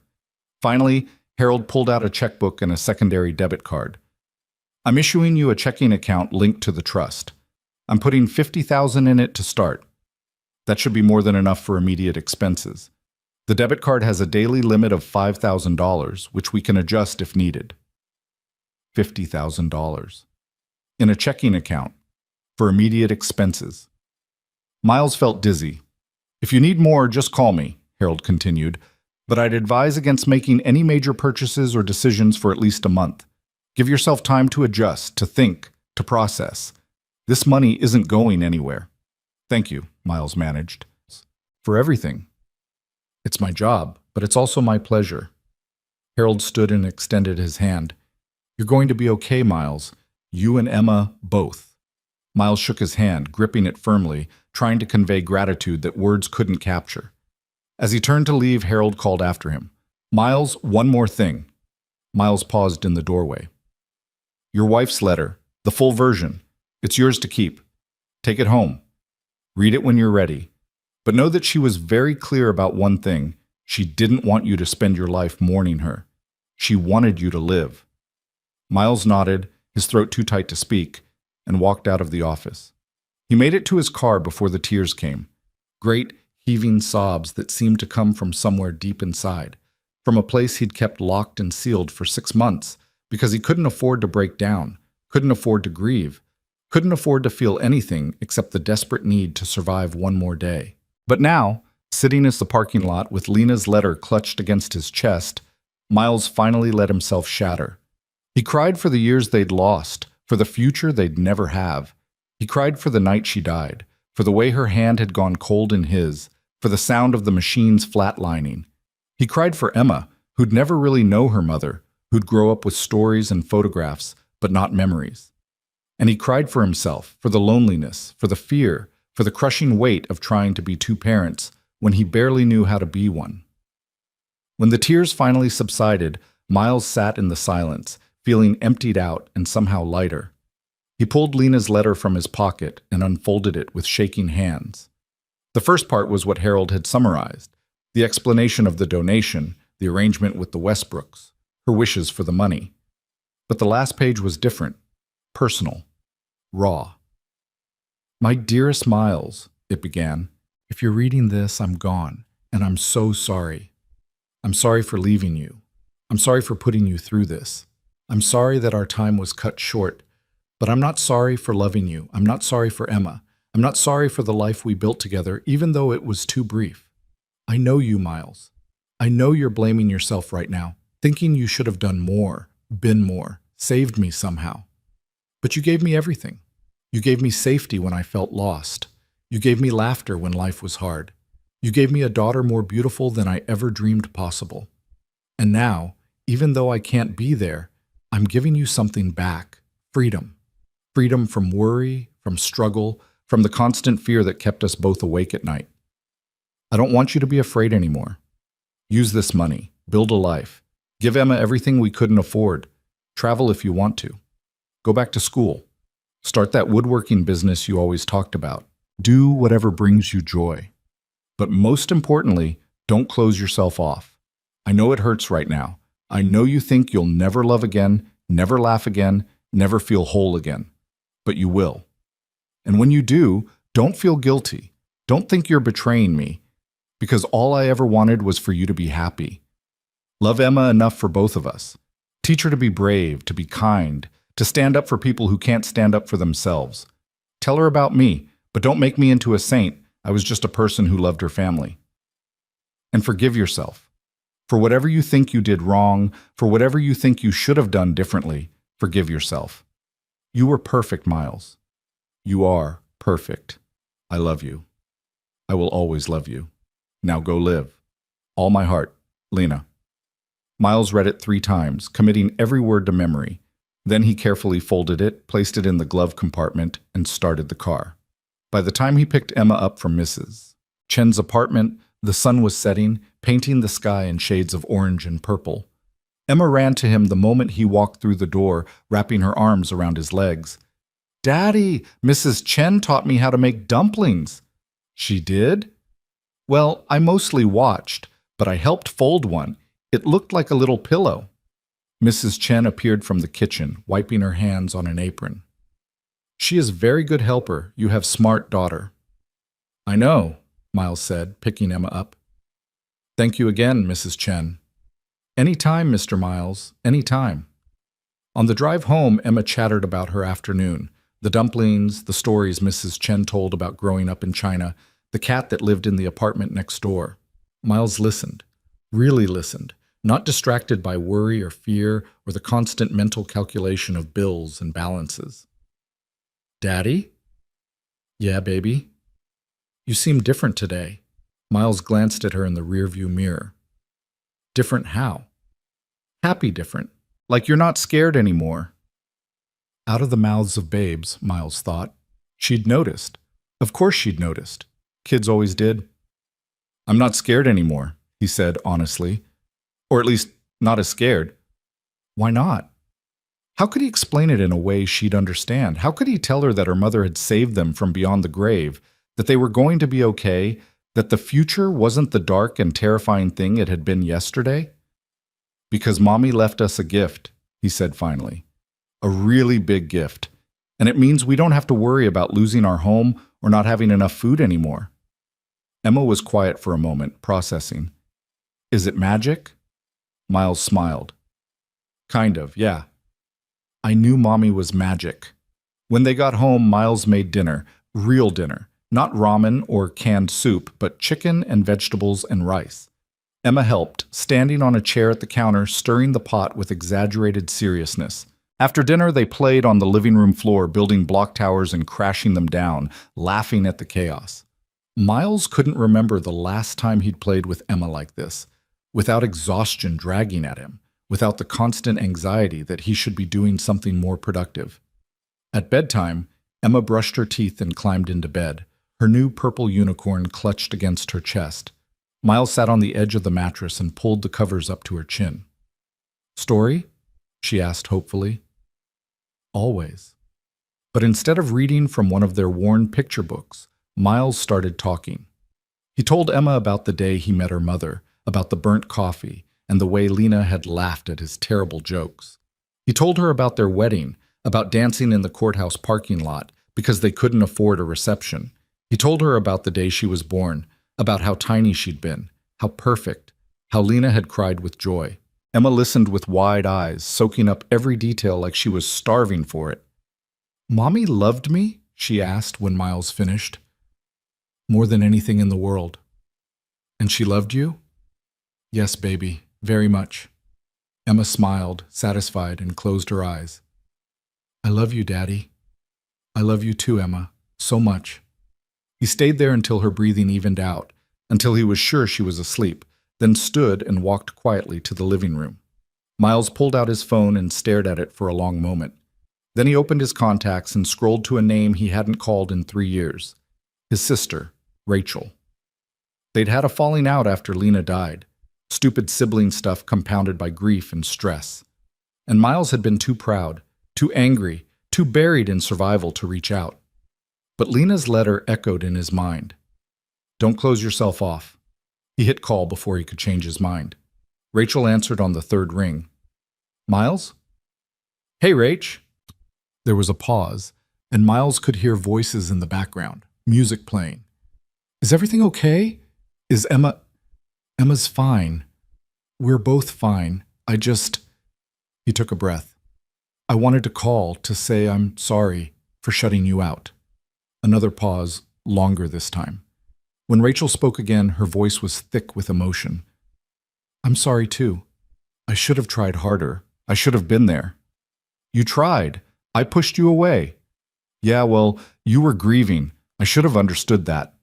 Finally, Harold pulled out a checkbook and a secondary debit card. I'm issuing you a checking account linked to the trust. I'm putting $50,000 in it to start. That should be more than enough for immediate expenses. The debit card has a daily limit of $5,000, which we can adjust if needed. $50,000. In a checking account, for immediate expenses. Miles felt dizzy. If you need more, just call me, Harold continued, but I'd advise against making any major purchases or decisions for at least a month. Give yourself time to adjust, to think, to process. This money isn't going anywhere. Thank you, Miles managed. For everything. It's my job, but it's also my pleasure. Harold stood and extended his hand. You're going to be okay, Miles. You and Emma, both. Miles shook his hand, gripping it firmly, trying to convey gratitude that words couldn't capture. As he turned to leave, Harold called after him. Miles, one more thing. Miles paused in the doorway. Your wife's letter, the full version. It's yours to keep. Take it home. Read it when you're ready. But know that she was very clear about one thing. She didn't want you to spend your life mourning her. She wanted you to live. Miles nodded, his throat too tight to speak, and walked out of the office. He made it to his car before the tears came. Great, heaving sobs that seemed to come from somewhere deep inside, from a place he'd kept locked and sealed for 6 months because he couldn't afford to break down, couldn't afford to grieve, couldn't afford to feel anything except the desperate need to survive one more day. But now, sitting in the parking lot with Lena's letter clutched against his chest, Miles finally let himself shatter. He cried for the years they'd lost, for the future they'd never have. He cried for the night she died, for the way her hand had gone cold in his, for the sound of the machine's flatlining. He cried for Emma, who'd never really know her mother, who'd grow up with stories and photographs, but not memories. And he cried for himself, for the loneliness, for the fear, for the crushing weight of trying to be two parents when he barely knew how to be one. When the tears finally subsided, Miles sat in the silence, feeling emptied out and somehow lighter. He pulled Lena's letter from his pocket and unfolded it with shaking hands. The first part was what Harold had summarized, the explanation of the donation, the arrangement with the Westbrooks, her wishes for the money. But the last page was different, personal, raw. My dearest Miles, it began, if you're reading this, I'm gone, and I'm so sorry. I'm sorry for leaving you. I'm sorry for putting you through this. I'm sorry that our time was cut short, but I'm not sorry for loving you. I'm not sorry for Emma. I'm not sorry for the life we built together, even though it was too brief. I know you, Miles. I know you're blaming yourself right now, thinking you should have done more, been more, saved me somehow. But you gave me everything. You gave me safety when I felt lost. You gave me laughter when life was hard. You gave me a daughter more beautiful than I ever dreamed possible. And now, even though I can't be there, I'm giving you something back, freedom. Freedom from worry, from struggle, from the constant fear that kept us both awake at night. I don't want you to be afraid anymore. Use this money, build a life. Give Emma everything we couldn't afford. Travel if you want to. Go back to school. Start that woodworking business you always talked about. Do whatever brings you joy. But most importantly, don't close yourself off. I know it hurts right now. I know you think you'll never love again, never laugh again, never feel whole again. But you will. And when you do, don't feel guilty. Don't think you're betraying me, because all I ever wanted was for you to be happy. Love Emma enough for both of us. Teach her to be brave, to be kind, to stand up for people who can't stand up for themselves. Tell her about me, but don't make me into a saint. I was just a person who loved her family. And forgive yourself. For whatever you think you did wrong, for whatever you think you should have done differently, forgive yourself. You were perfect, Miles. You are perfect. I love you. I will always love you. Now go live. All my heart, Lena. Miles read it 3 times, committing every word to memory. Then he carefully folded it, placed it in the glove compartment, and started the car. By the time he picked Emma up from Mrs. Chen's apartment, the sun was setting, painting the sky in shades of orange and purple. Emma ran to him the moment he walked through the door, wrapping her arms around his legs. "Daddy, Mrs. Chen taught me how to make dumplings." "She did?" "Well, I mostly watched, but I helped fold one. It looked like a little pillow." Mrs. Chen appeared from the kitchen, wiping her hands on an apron. "She is very good helper. You have smart daughter." "I know. Miles said, picking Emma up. Thank you again, Mrs. Chen. Any time, Mr. Miles, any time. On the drive home, Emma chattered about her afternoon, the dumplings, the stories Mrs. Chen told about growing up in China, the cat that lived in the apartment next door. Miles listened, really listened, not distracted by worry or fear or the constant mental calculation of bills and balances. Daddy? Yeah, baby? You seem different today. Miles glanced at her in the rearview mirror. Different how? Happy different. Like you're not scared anymore. Out of the mouths of babes, Miles thought. She'd noticed. Of course she'd noticed. Kids always did. I'm not scared anymore, he said honestly. Or at least, not as scared. Why not? How could he explain it in a way she'd understand? How could he tell her that her mother had saved them from beyond the grave, that they were going to be okay, that the future wasn't the dark and terrifying thing it had been yesterday? Because Mommy left us a gift, he said finally. A really big gift. And it means we don't have to worry about losing our home or not having enough food anymore. Emma was quiet for a moment, processing. Is it magic? Miles smiled. Kind of, yeah. I knew Mommy was magic. When they got home, Miles made dinner, real dinner. Not ramen or canned soup, but chicken and vegetables and rice. Emma helped, standing on a chair at the counter, stirring the pot with exaggerated seriousness. After dinner, they played on the living room floor, building block towers and crashing them down, laughing at the chaos. Miles couldn't remember the last time he'd played with Emma like this, without exhaustion dragging at him, without the constant anxiety that he should be doing something more productive. At bedtime, Emma brushed her teeth and climbed into bed, her new purple unicorn clutched against her chest. Miles sat on the edge of the mattress and pulled the covers up to her chin. Story? She asked hopefully. Always. But instead of reading from one of their worn picture books, Miles started talking. He told Emma about the day he met her mother, about the burnt coffee, and the way Lena had laughed at his terrible jokes. He told her about their wedding, about dancing in the courthouse parking lot because they couldn't afford a reception. He told her about the day she was born, about how tiny she'd been, how perfect, how Lena had cried with joy. Emma listened with wide eyes, soaking up every detail like she was starving for it. Mommy loved me? She asked when Miles finished. More than anything in the world. And she loved you? Yes, baby, very much. Emma smiled, satisfied, and closed her eyes. I love you, Daddy. I love you too, Emma, so much. He stayed there until her breathing evened out, until he was sure she was asleep, then stood and walked quietly to the living room. Miles pulled out his phone and stared at it for a long moment. Then he opened his contacts and scrolled to a name he hadn't called in 3 years. His sister, Rachel. They'd had a falling out after Lena died. Stupid sibling stuff compounded by grief and stress. And Miles had been too proud, too angry, too buried in survival to reach out. But Lena's letter echoed in his mind. Don't close yourself off. He hit call before he could change his mind. Rachel answered on the third ring. Miles? Hey, Rach. There was a pause, and Miles could hear voices in the background, music playing. Is everything okay? Is Emma... Emma's fine. We're both fine. He took a breath. I wanted to call to say I'm sorry for shutting you out. Another pause, longer this time. When Rachel spoke again, her voice was thick with emotion. I'm sorry too. I should have tried harder. I should have been there. You tried. I pushed you away. Yeah, well, you were grieving. I should have understood that.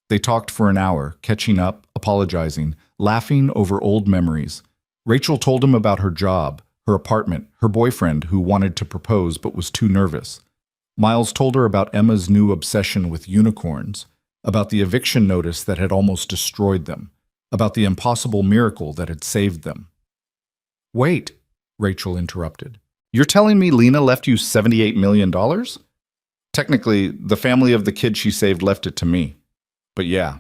They talked for an hour, catching up, apologizing, laughing over old memories. Rachel told him about her job, her apartment, her boyfriend who wanted to propose but was too nervous. Miles told her about Emma's new obsession with unicorns, about the eviction notice that had almost destroyed them, about the impossible miracle that had saved them. Wait, Rachel interrupted. You're telling me Lena left you $78 million? Technically, the family of the kid she saved left it to me. But yeah.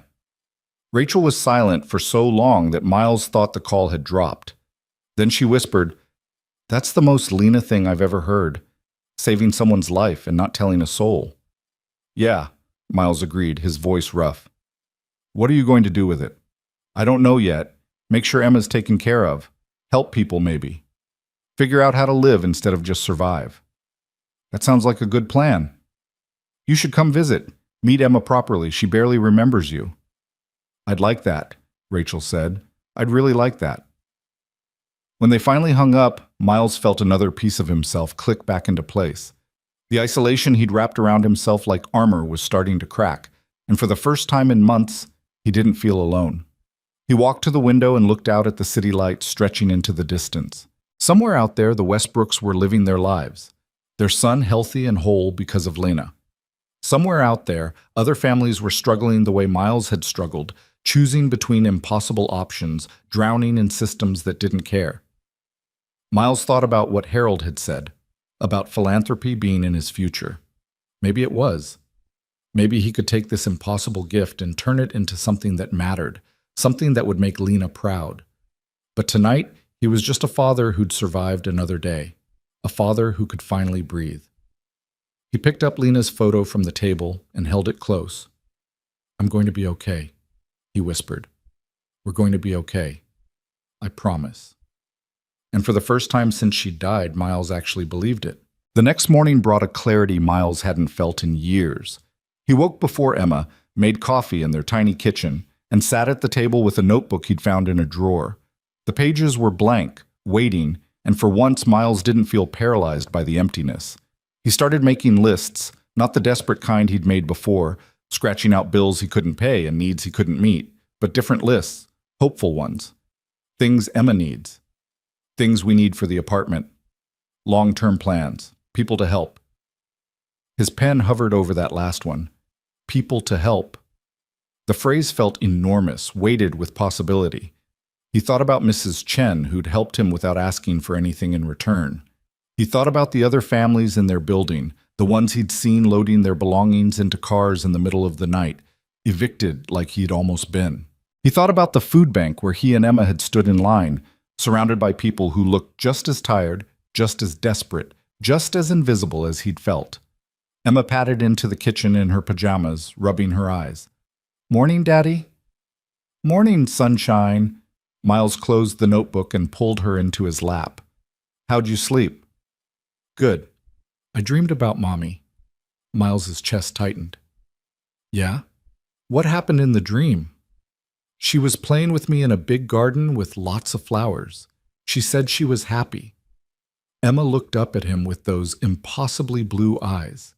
Rachel was silent for so long that Miles thought the call had dropped. Then she whispered, That's the most Lena thing I've ever heard. Saving someone's life and not telling a soul. Yeah, Miles agreed, his voice rough. What are you going to do with it? I don't know yet. Make sure Emma's taken care of. Help people, maybe. Figure out how to live instead of just survive. That sounds like a good plan. You should come visit. Meet Emma properly. She barely remembers you. I'd like that, Rachel said. I'd really like that. When they finally hung up, Miles felt another piece of himself click back into place. The isolation he'd wrapped around himself like armor was starting to crack, and for the first time in months, he didn't feel alone. He walked to the window and looked out at the city lights stretching into the distance. Somewhere out there, the Westbrooks were living their lives, their son healthy and whole because of Lena. Somewhere out there, other families were struggling the way Miles had struggled, choosing between impossible options, drowning in systems that didn't care. Miles thought about what Harold had said, about philanthropy being in his future. Maybe it was. Maybe he could take this impossible gift and turn it into something that mattered, something that would make Lena proud. But tonight, he was just a father who'd survived another day, a father who could finally breathe. He picked up Lena's photo from the table and held it close. "I'm going to be okay," he whispered. "We're going to be okay. I promise." And for the first time since she died, Miles actually believed it. The next morning brought a clarity Miles hadn't felt in years. He woke before Emma, made coffee in their tiny kitchen, and sat at the table with a notebook he'd found in a drawer. The pages were blank, waiting, and for once Miles didn't feel paralyzed by the emptiness. He started making lists, not the desperate kind he'd made before, scratching out bills he couldn't pay and needs he couldn't meet, but different lists, hopeful ones. Things Emma needs. Things we need for the apartment. Long-term plans. People to help. His pen hovered over that last one. People to help. The phrase felt enormous, weighted with possibility. He thought about Mrs. Chen, who'd helped him without asking for anything in return. He thought about the other families in their building, the ones he'd seen loading their belongings into cars in the middle of the night, evicted like he'd almost been. He thought about the food bank where he and Emma had stood in line, surrounded by people who looked just as tired, just as desperate, just as invisible as he'd felt. Emma padded into the kitchen in her pajamas, rubbing her eyes. "Morning, Daddy." "Morning, sunshine." Miles closed the notebook and pulled her into his lap. "How'd you sleep?" "Good. I dreamed about Mommy." Miles's chest tightened. "Yeah? What happened in the dream?" "She was playing with me in a big garden with lots of flowers. She said she was happy." Emma looked up at him with those impossibly blue eyes.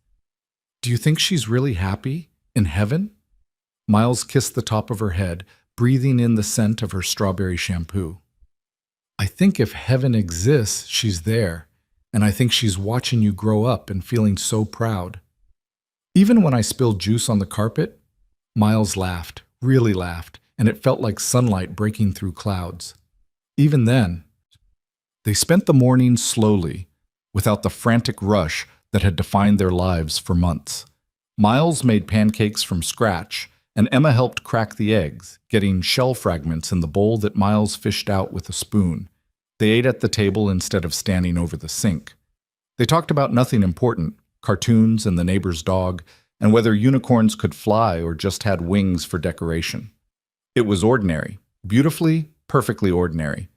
"Do you think she's really happy? In heaven?" Miles kissed the top of her head, breathing in the scent of her strawberry shampoo. "I think if heaven exists, she's there, and I think she's watching you grow up and feeling so proud." "Even when I spilled juice on the carpet?" Miles laughed, really laughed, and it felt like sunlight breaking through clouds. "Even then." They spent the morning slowly, without the frantic rush that had defined their lives for months. Miles made pancakes from scratch, and Emma helped crack the eggs, getting shell fragments in the bowl that Miles fished out with a spoon. They ate at the table instead of standing over the sink. They talked about nothing important, cartoons and the neighbor's dog, and whether unicorns could fly or just had wings for decoration. It was ordinary, beautifully, perfectly ordinary.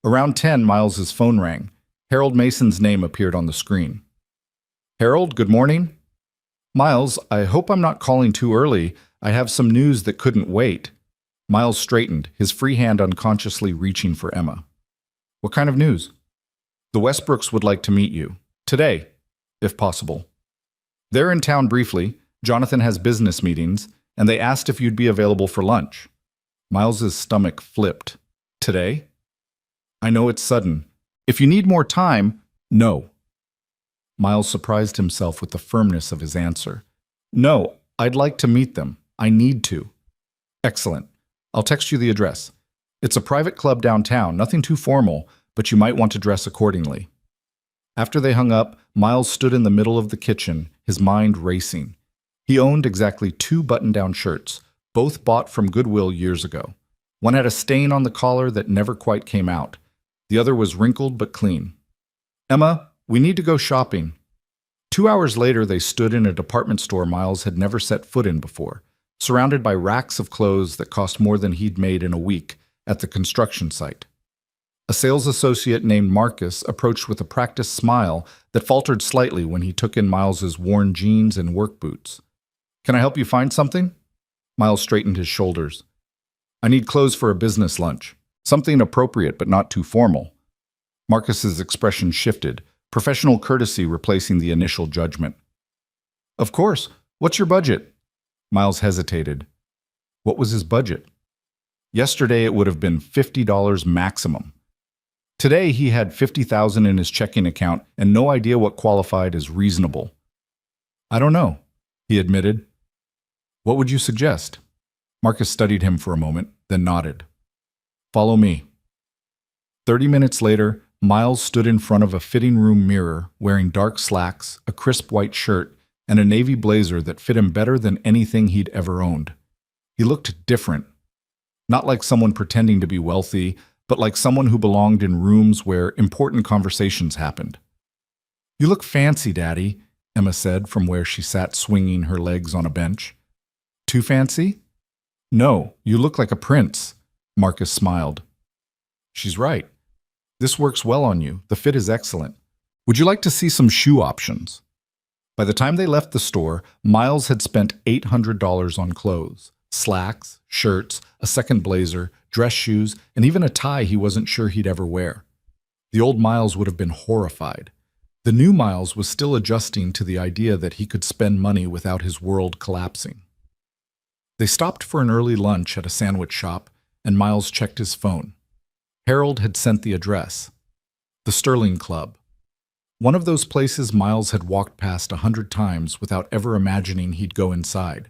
Around 10, Miles's phone rang. Harold Mason's name appeared on the screen. "Harold, good morning." "Miles, I hope I'm not calling too early. I have some news that couldn't wait." Miles straightened, his free hand unconsciously reaching for Emma. "What kind of news?" "The Westbrooks would like to meet you. Today, if possible. They're in town briefly. Jonathan has business meetings, and they asked if you'd be available for lunch." Miles's stomach flipped. "Today?" "I know it's sudden. If you need more time, no." Miles surprised himself with the firmness of his answer. "No, I'd like to meet them. I need to." "Excellent. I'll text you the address. It's a private club downtown, nothing too formal, but you might want to dress accordingly." After they hung up, Miles stood in the middle of the kitchen, his mind racing. He owned exactly 2 button-down shirts, both bought from Goodwill years ago. One had a stain on the collar that never quite came out. The other was wrinkled but clean. "Emma, we need to go shopping." 2 hours later, they stood in a department store Miles had never set foot in before. surrounded by racks of clothes that cost more than he'd made in a week at the construction site. A sales associate named Marcus approached with a practiced smile that faltered slightly when he took in Miles's worn jeans and work boots. "Can I help you find something?" Miles straightened his shoulders. "I need clothes for a business lunch. Something appropriate but not too formal." Marcus's expression shifted, professional courtesy replacing the initial judgment. "Of course. What's your budget?" Miles hesitated. What was his budget? Yesterday it would have been $50 maximum. Today he had $50,000 in his checking account and no idea what qualified as reasonable. "I don't know," he admitted. "What would you suggest?" Marcus studied him for a moment, then nodded. "Follow me." 30 minutes later, Miles stood in front of a fitting room mirror, wearing dark slacks, a crisp white shirt, and a navy blazer that fit him better than anything he'd ever owned. He looked different. Not like someone pretending to be wealthy, but like someone who belonged in rooms where important conversations happened. "You look fancy, Daddy," Emma said from where she sat swinging her legs on a bench. "Too fancy?" "No, you look like a prince," Marcus smiled. "She's right. This works well on you. The fit is excellent. Would you like to see some shoe options?" By the time they left the store, Miles had spent $800 on clothes. Slacks, shirts, a second blazer, dress shoes, and even a tie he wasn't sure he'd ever wear. The old Miles would have been horrified. The new Miles was still adjusting to the idea that he could spend money without his world collapsing. They stopped for an early lunch at a sandwich shop, and Miles checked his phone. Harold had sent the address. The Sterling Club. One of those places Miles had walked past 100 times without ever imagining he'd go inside.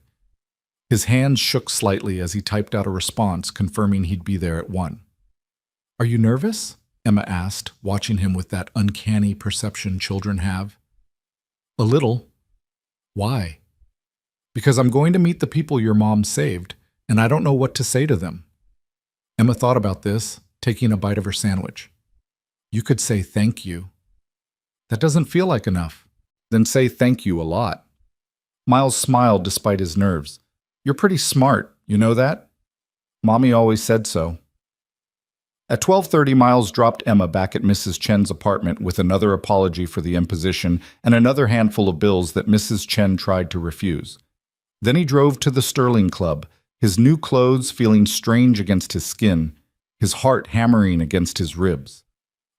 His hands shook slightly as he typed out a response confirming he'd be there at 1. "Are you nervous?" Emma asked, watching him with that uncanny perception children have. "A little." "Why?" "Because I'm going to meet the people your mom saved, and I don't know what to say to them." Emma thought about this, taking a bite of her sandwich. "You could say thank you." "That doesn't feel like enough." "Then say thank you a lot." Miles smiled despite his nerves. "You're pretty smart, you know that?" "Mommy always said so." At 12:30, Miles dropped Emma back at Mrs. Chen's apartment with another apology for the imposition and another handful of bills that Mrs. Chen tried to refuse. Then he drove to the Sterling Club, his new clothes feeling strange against his skin, his heart hammering against his ribs.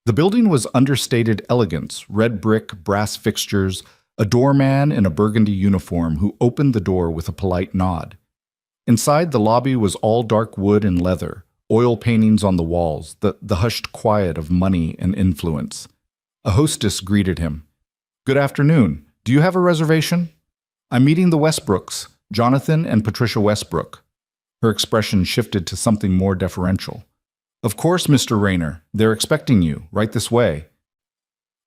The building was understated elegance, red brick, brass fixtures, a doorman in a burgundy uniform who opened the door with a polite nod. Inside, the lobby was all dark wood and leather, oil paintings on the walls, the hushed quiet of money and influence. A hostess greeted him. "Good afternoon. Do you have a reservation?" "I'm meeting the Westbrooks, Jonathan and Patricia Westbrook." Her expression shifted to something more deferential. "Of course, Mr. Rayner. They're expecting you. Right this way."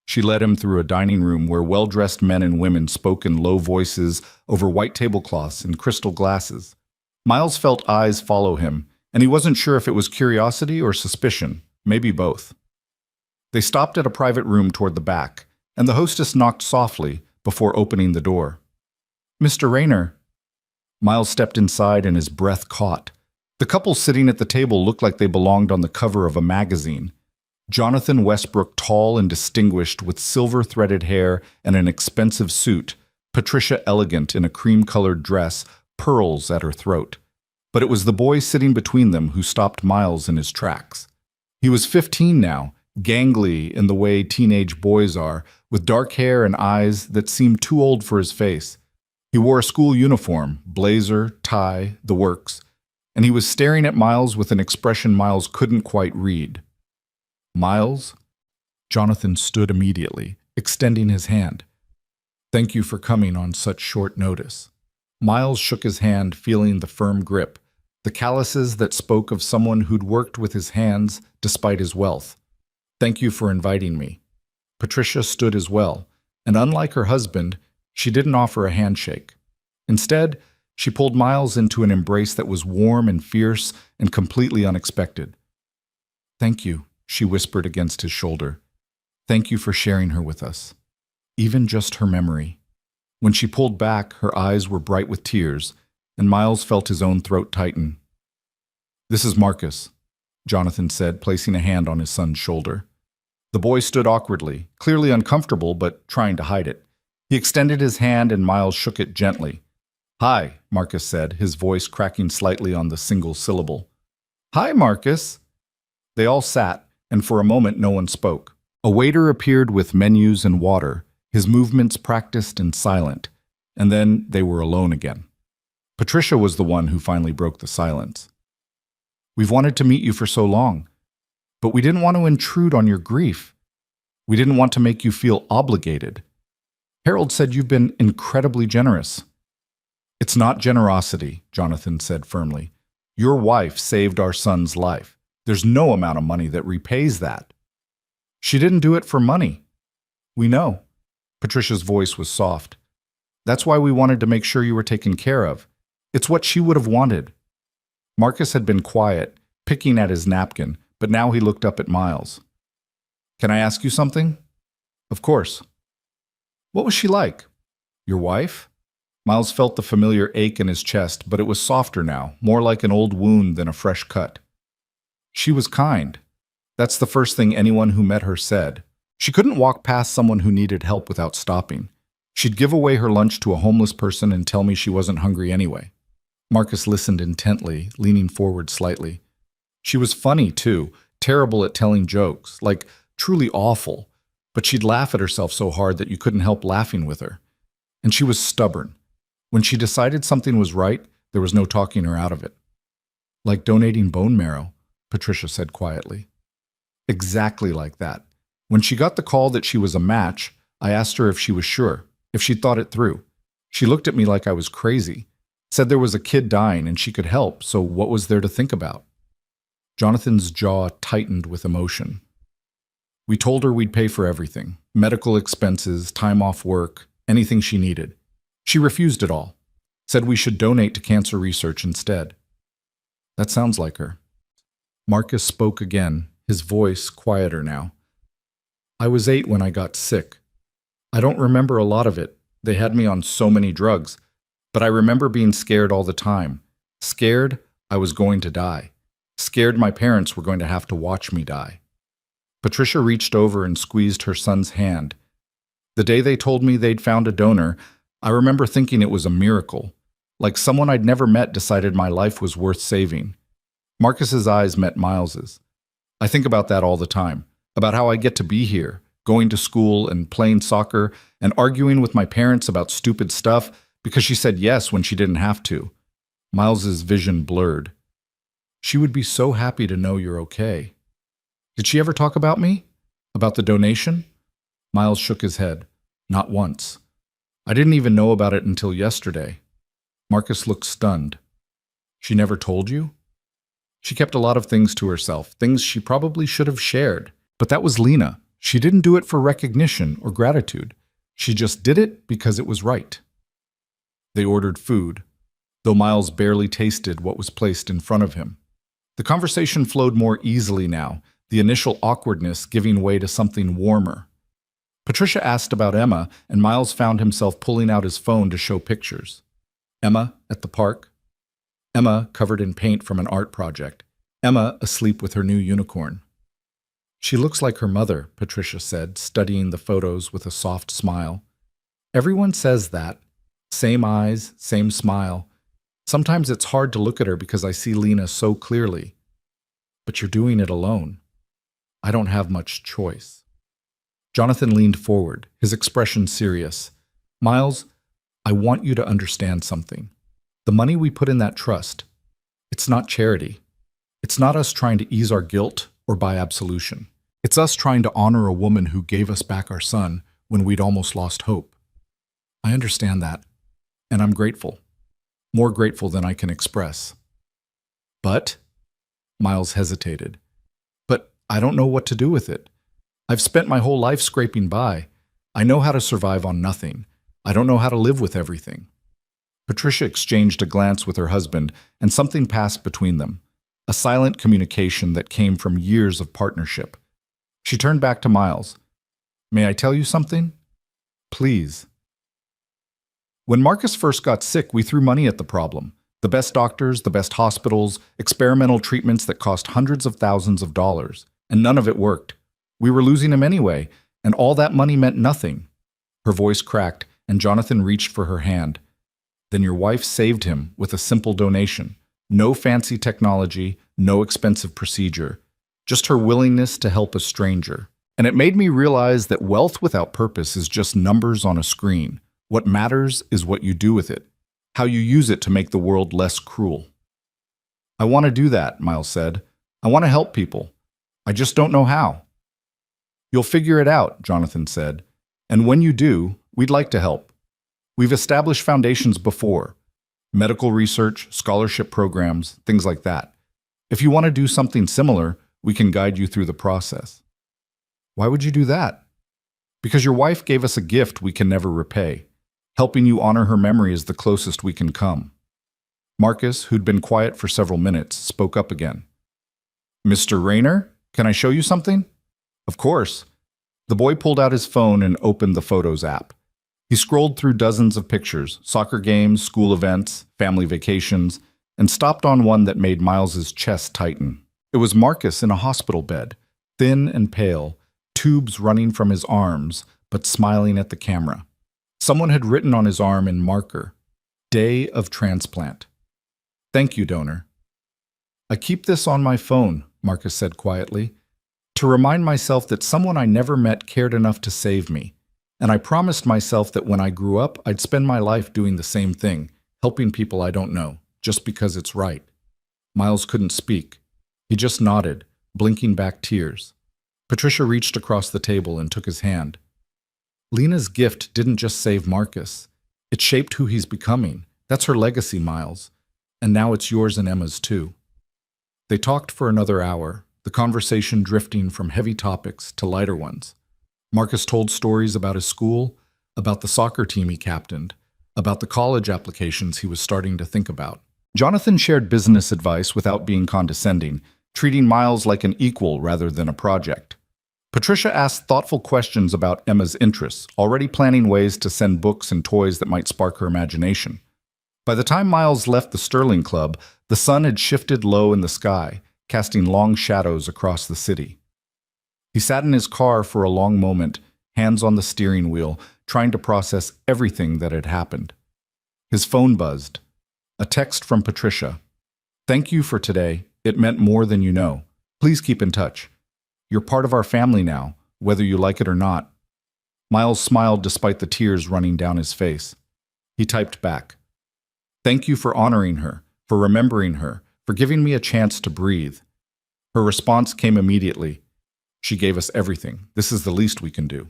She led him through a dining room where well-dressed men and women spoke in low voices over white tablecloths and crystal glasses. Miles felt eyes follow him, and he wasn't sure if it was curiosity or suspicion, maybe both. They stopped at a private room toward the back, and the hostess knocked softly before opening the door. "Mr. Rayner." Miles stepped inside and his breath caught. The couple sitting at the table looked like they belonged on the cover of a magazine. Jonathan Westbrook, tall and distinguished with silver-threaded hair and an expensive suit, Patricia elegant in a cream-colored dress, pearls at her throat. But it was the boy sitting between them who stopped Miles in his tracks. He was 15 now, gangly in the way teenage boys are, with dark hair and eyes that seemed too old for his face. He wore a school uniform, blazer, tie, the works, and he was staring at Miles with an expression Miles couldn't quite read. "Miles?" Jonathan stood immediately, extending his hand. "Thank you for coming on such short notice." Miles shook his hand, feeling the firm grip, the calluses that spoke of someone who'd worked with his hands despite his wealth. "Thank you for inviting me." Patricia stood as well, and unlike her husband, she didn't offer a handshake. Instead, she pulled Miles into an embrace that was warm and fierce and completely unexpected. "Thank you," she whispered against his shoulder. "Thank you for sharing her with us. Even just her memory." When she pulled back, her eyes were bright with tears, and Miles felt his own throat tighten. "This is Marcus," Jonathan said, placing a hand on his son's shoulder. The boy stood awkwardly, clearly uncomfortable but trying to hide it. He extended his hand and Miles shook it gently. "Hi," Marcus said, his voice cracking slightly on the single syllable. "Hi, Marcus." They all sat, and for a moment no one spoke. A waiter appeared with menus and water, his movements practiced and silent, and then they were alone again. Patricia was the one who finally broke the silence. "We've wanted to meet you for so long, but we didn't want to intrude on your grief. We didn't want to make you feel obligated. Harold said you've been incredibly generous." "It's not generosity," Jonathan said firmly. "Your wife saved our son's life. There's no amount of money that repays that." "She didn't do it for money." "We know." Patricia's voice was soft. "That's why we wanted to make sure you were taken care of. It's what she would have wanted." Marcus had been quiet, picking at his napkin, but now he looked up at Miles. "Can I ask you something?" "Of course." "What was she like?" "Your wife?" Miles felt the familiar ache in his chest, but it was softer now, more like an old wound than a fresh cut. "She was kind. That's the first thing anyone who met her said. She couldn't walk past someone who needed help without stopping. She'd give away her lunch to a homeless person and tell me she wasn't hungry anyway." Marcus listened intently, leaning forward slightly. "She was funny, too, terrible at telling jokes, like truly awful, but she'd laugh at herself so hard that you couldn't help laughing with her. And she was stubborn. When she decided something was right, there was no talking her out of it." "Like donating bone marrow," Patricia said quietly. "Exactly like that. When she got the call that she was a match, I asked her if she was sure, if she'd thought it through. She looked at me like I was crazy, said there was a kid dying and she could help, so what was there to think about?" Jonathan's jaw tightened with emotion. "We told her we'd pay for everything, medical expenses, time off work, anything she needed. She refused it all, said we should donate to cancer research instead." "That sounds like her." Marcus spoke again, his voice quieter now. "I was 8 when I got sick. I don't remember a lot of it. They had me on so many drugs. But I remember being scared all the time. Scared I was going to die. Scared my parents were going to have to watch me die." Patricia reached over and squeezed her son's hand. "The day they told me they'd found a donor, I remember thinking it was a miracle. Like someone I'd never met decided my life was worth saving." Marcus's eyes met Miles's. "I think about that all the time, about how I get to be here, going to school and playing soccer and arguing with my parents about stupid stuff because she said yes when she didn't have to." Miles's vision blurred. "She would be so happy to know you're okay." "Did she ever talk about me? About the donation?" Miles shook his head. "Not once. I didn't even know about it until yesterday." Marcus looked stunned. "She never told you?" "She kept a lot of things to herself, things she probably should have shared. But that was Lena. She didn't do it for recognition or gratitude. She just did it because it was right." They ordered food, though Miles barely tasted what was placed in front of him. The conversation flowed more easily now, the initial awkwardness giving way to something warmer. Patricia asked about Emma, and Miles found himself pulling out his phone to show pictures. Emma at the park. Emma covered in paint from an art project. Emma asleep with her new unicorn. "She looks like her mother," Patricia said, studying the photos with a soft smile. "Everyone says that. Same eyes, same smile. Sometimes it's hard to look at her because I see Lena so clearly. But you're doing it alone. I don't have much choice." Jonathan leaned forward, his expression serious. "Miles, I want you to understand something. The money we put in that trust, it's not charity. It's not us trying to ease our guilt or buy absolution. It's us trying to honor a woman who gave us back our son when we'd almost lost hope. I understand that, and I'm grateful. More grateful than I can express." "But?" Miles hesitated. "But I don't know what to do with it. I've spent my whole life scraping by. I know how to survive on nothing. I don't know how to live with everything." Patricia exchanged a glance with her husband, and something passed between them, a silent communication that came from years of partnership. She turned back to Miles. "May I tell you something?" "Please." "When Marcus first got sick, we threw money at the problem. The best doctors, the best hospitals, experimental treatments that cost hundreds of thousands of dollars, and none of it worked. We were losing him anyway, and all that money meant nothing. Her voice cracked, and Jonathan reached for her hand. Then your wife saved him with a simple donation. No fancy technology, no expensive procedure. Just her willingness to help a stranger. And it made me realize that wealth without purpose is just numbers on a screen. What matters is what you do with it, how you use it to make the world less cruel. I want to do that, Miles said. I want to help people. I just don't know how. You'll figure it out, Jonathan said. And when you do, we'd like to help. We've established foundations before. Medical research, scholarship programs, things like that. If you want to do something similar, we can guide you through the process. Why would you do that? Because your wife gave us a gift we can never repay. Helping you honor her memory is the closest we can come. Marcus, who'd been quiet for several minutes, spoke up again. Mr. Rayner, can I show you something? Of course. The boy pulled out his phone and opened the Photos app. He scrolled through dozens of pictures, soccer games, school events, family vacations, and stopped on one that made Miles's chest tighten. It was Marcus in a hospital bed, thin and pale, tubes running from his arms, but smiling at the camera. Someone had written on his arm in marker, "Day of transplant." "Thank you, donor." "I keep this on my phone," Marcus said quietly, "to remind myself that someone I never met cared enough to save me. And I promised myself that when I grew up, I'd spend my life doing the same thing, helping people I don't know, just because it's right." Miles couldn't speak. He just nodded, blinking back tears. Patricia reached across the table and took his hand. "Lena's gift didn't just save Marcus. It shaped who he's becoming. That's her legacy, Miles. And now it's yours and Emma's too." They talked for another hour, the conversation drifting from heavy topics to lighter ones. Marcus told stories about his school, about the soccer team he captained, about the college applications he was starting to think about. Jonathan shared business advice without being condescending, treating Miles like an equal rather than a project. Patricia asked thoughtful questions about Emma's interests, already planning ways to send books and toys that might spark her imagination. By the time Miles left the Sterling Club, the sun had shifted low in the sky, casting long shadows across the city. He sat in his car for a long moment, hands on the steering wheel, trying to process everything that had happened. His phone buzzed. A text from Patricia. "Thank you for today. It meant more than you know. Please keep in touch. You're part of our family now, whether you like it or not." Miles smiled despite the tears running down his face. He typed back, "Thank you for honoring her, for remembering her, for giving me a chance to breathe." Her response came immediately. "She gave us everything. This is the least we can do."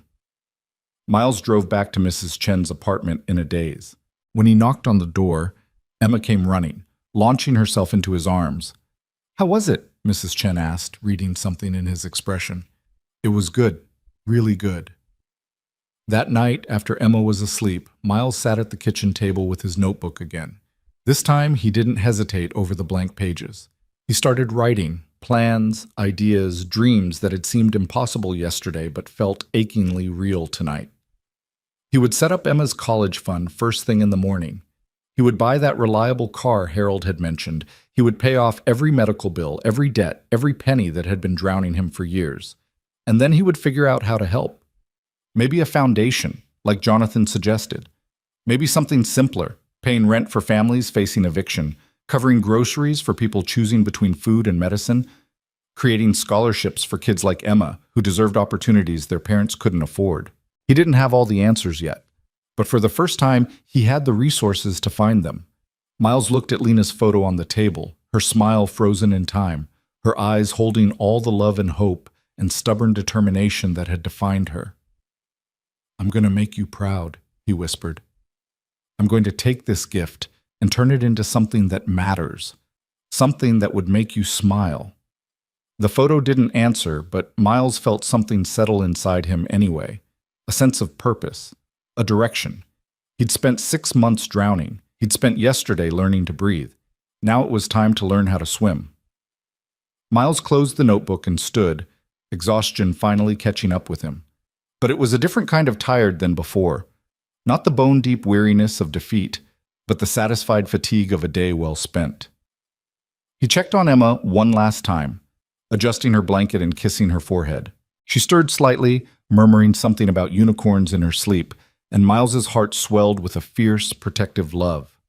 Miles drove back to Mrs. Chen's apartment in a daze. When he knocked on the door, Emma came running, launching herself into his arms. "How was it?" Mrs. Chen asked, reading something in his expression. "It was good, really good." That night, after Emma was asleep, Miles sat at the kitchen table with his notebook again. This time, he didn't hesitate over the blank pages. He started writing, plans, ideas, dreams that had seemed impossible yesterday but felt achingly real tonight. He would set up Emma's college fund first thing in the morning. He would buy that reliable car Harold had mentioned. He would pay off every medical bill, every debt, every penny that had been drowning him for years. And then he would figure out how to help. Maybe a foundation, like Jonathan suggested. Maybe something simpler, paying rent for families facing eviction, covering groceries for people choosing between food and medicine, creating scholarships for kids like Emma, who deserved opportunities their parents couldn't afford. He didn't have all the answers yet, but for the first time, he had the resources to find them. Miles looked at Lena's photo on the table, her smile frozen in time, her eyes holding all the love and hope and stubborn determination that had defined her. "I'm going to make you proud," he whispered. "I'm going to take this gift and turn it into something that matters, something that would make you smile." The photo didn't answer, but Miles felt something settle inside him anyway, a sense of purpose, a direction. He'd spent 6 months drowning. He'd spent yesterday learning to breathe. Now it was time to learn how to swim. Miles closed the notebook and stood, exhaustion finally catching up with him. But it was a different kind of tired than before. Not the bone-deep weariness of defeat, but the satisfied fatigue of a day well spent. He checked on Emma one last time, adjusting her blanket and kissing her forehead. She stirred slightly, murmuring something about unicorns in her sleep, and Miles's heart swelled with a fierce, protective love.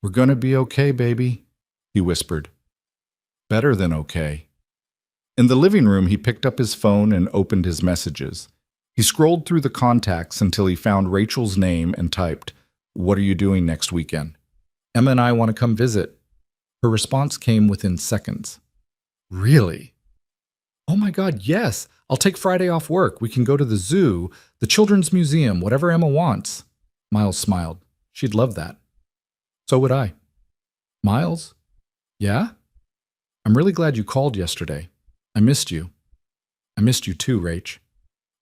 "We're gonna be okay, baby," he whispered. "Better than okay." In the living room, he picked up his phone and opened his messages. He scrolled through the contacts until he found Rachel's name and typed, "What are you doing next weekend?" "Emma and I want to come visit." Her response came within seconds. "Really?" "Oh my God, yes! I'll take Friday off work. We can go to the zoo, the children's museum, whatever Emma wants." Miles smiled. She'd love that. So would I. "Miles? Yeah? I'm really glad you called yesterday. I missed you." "I missed you too, Rach."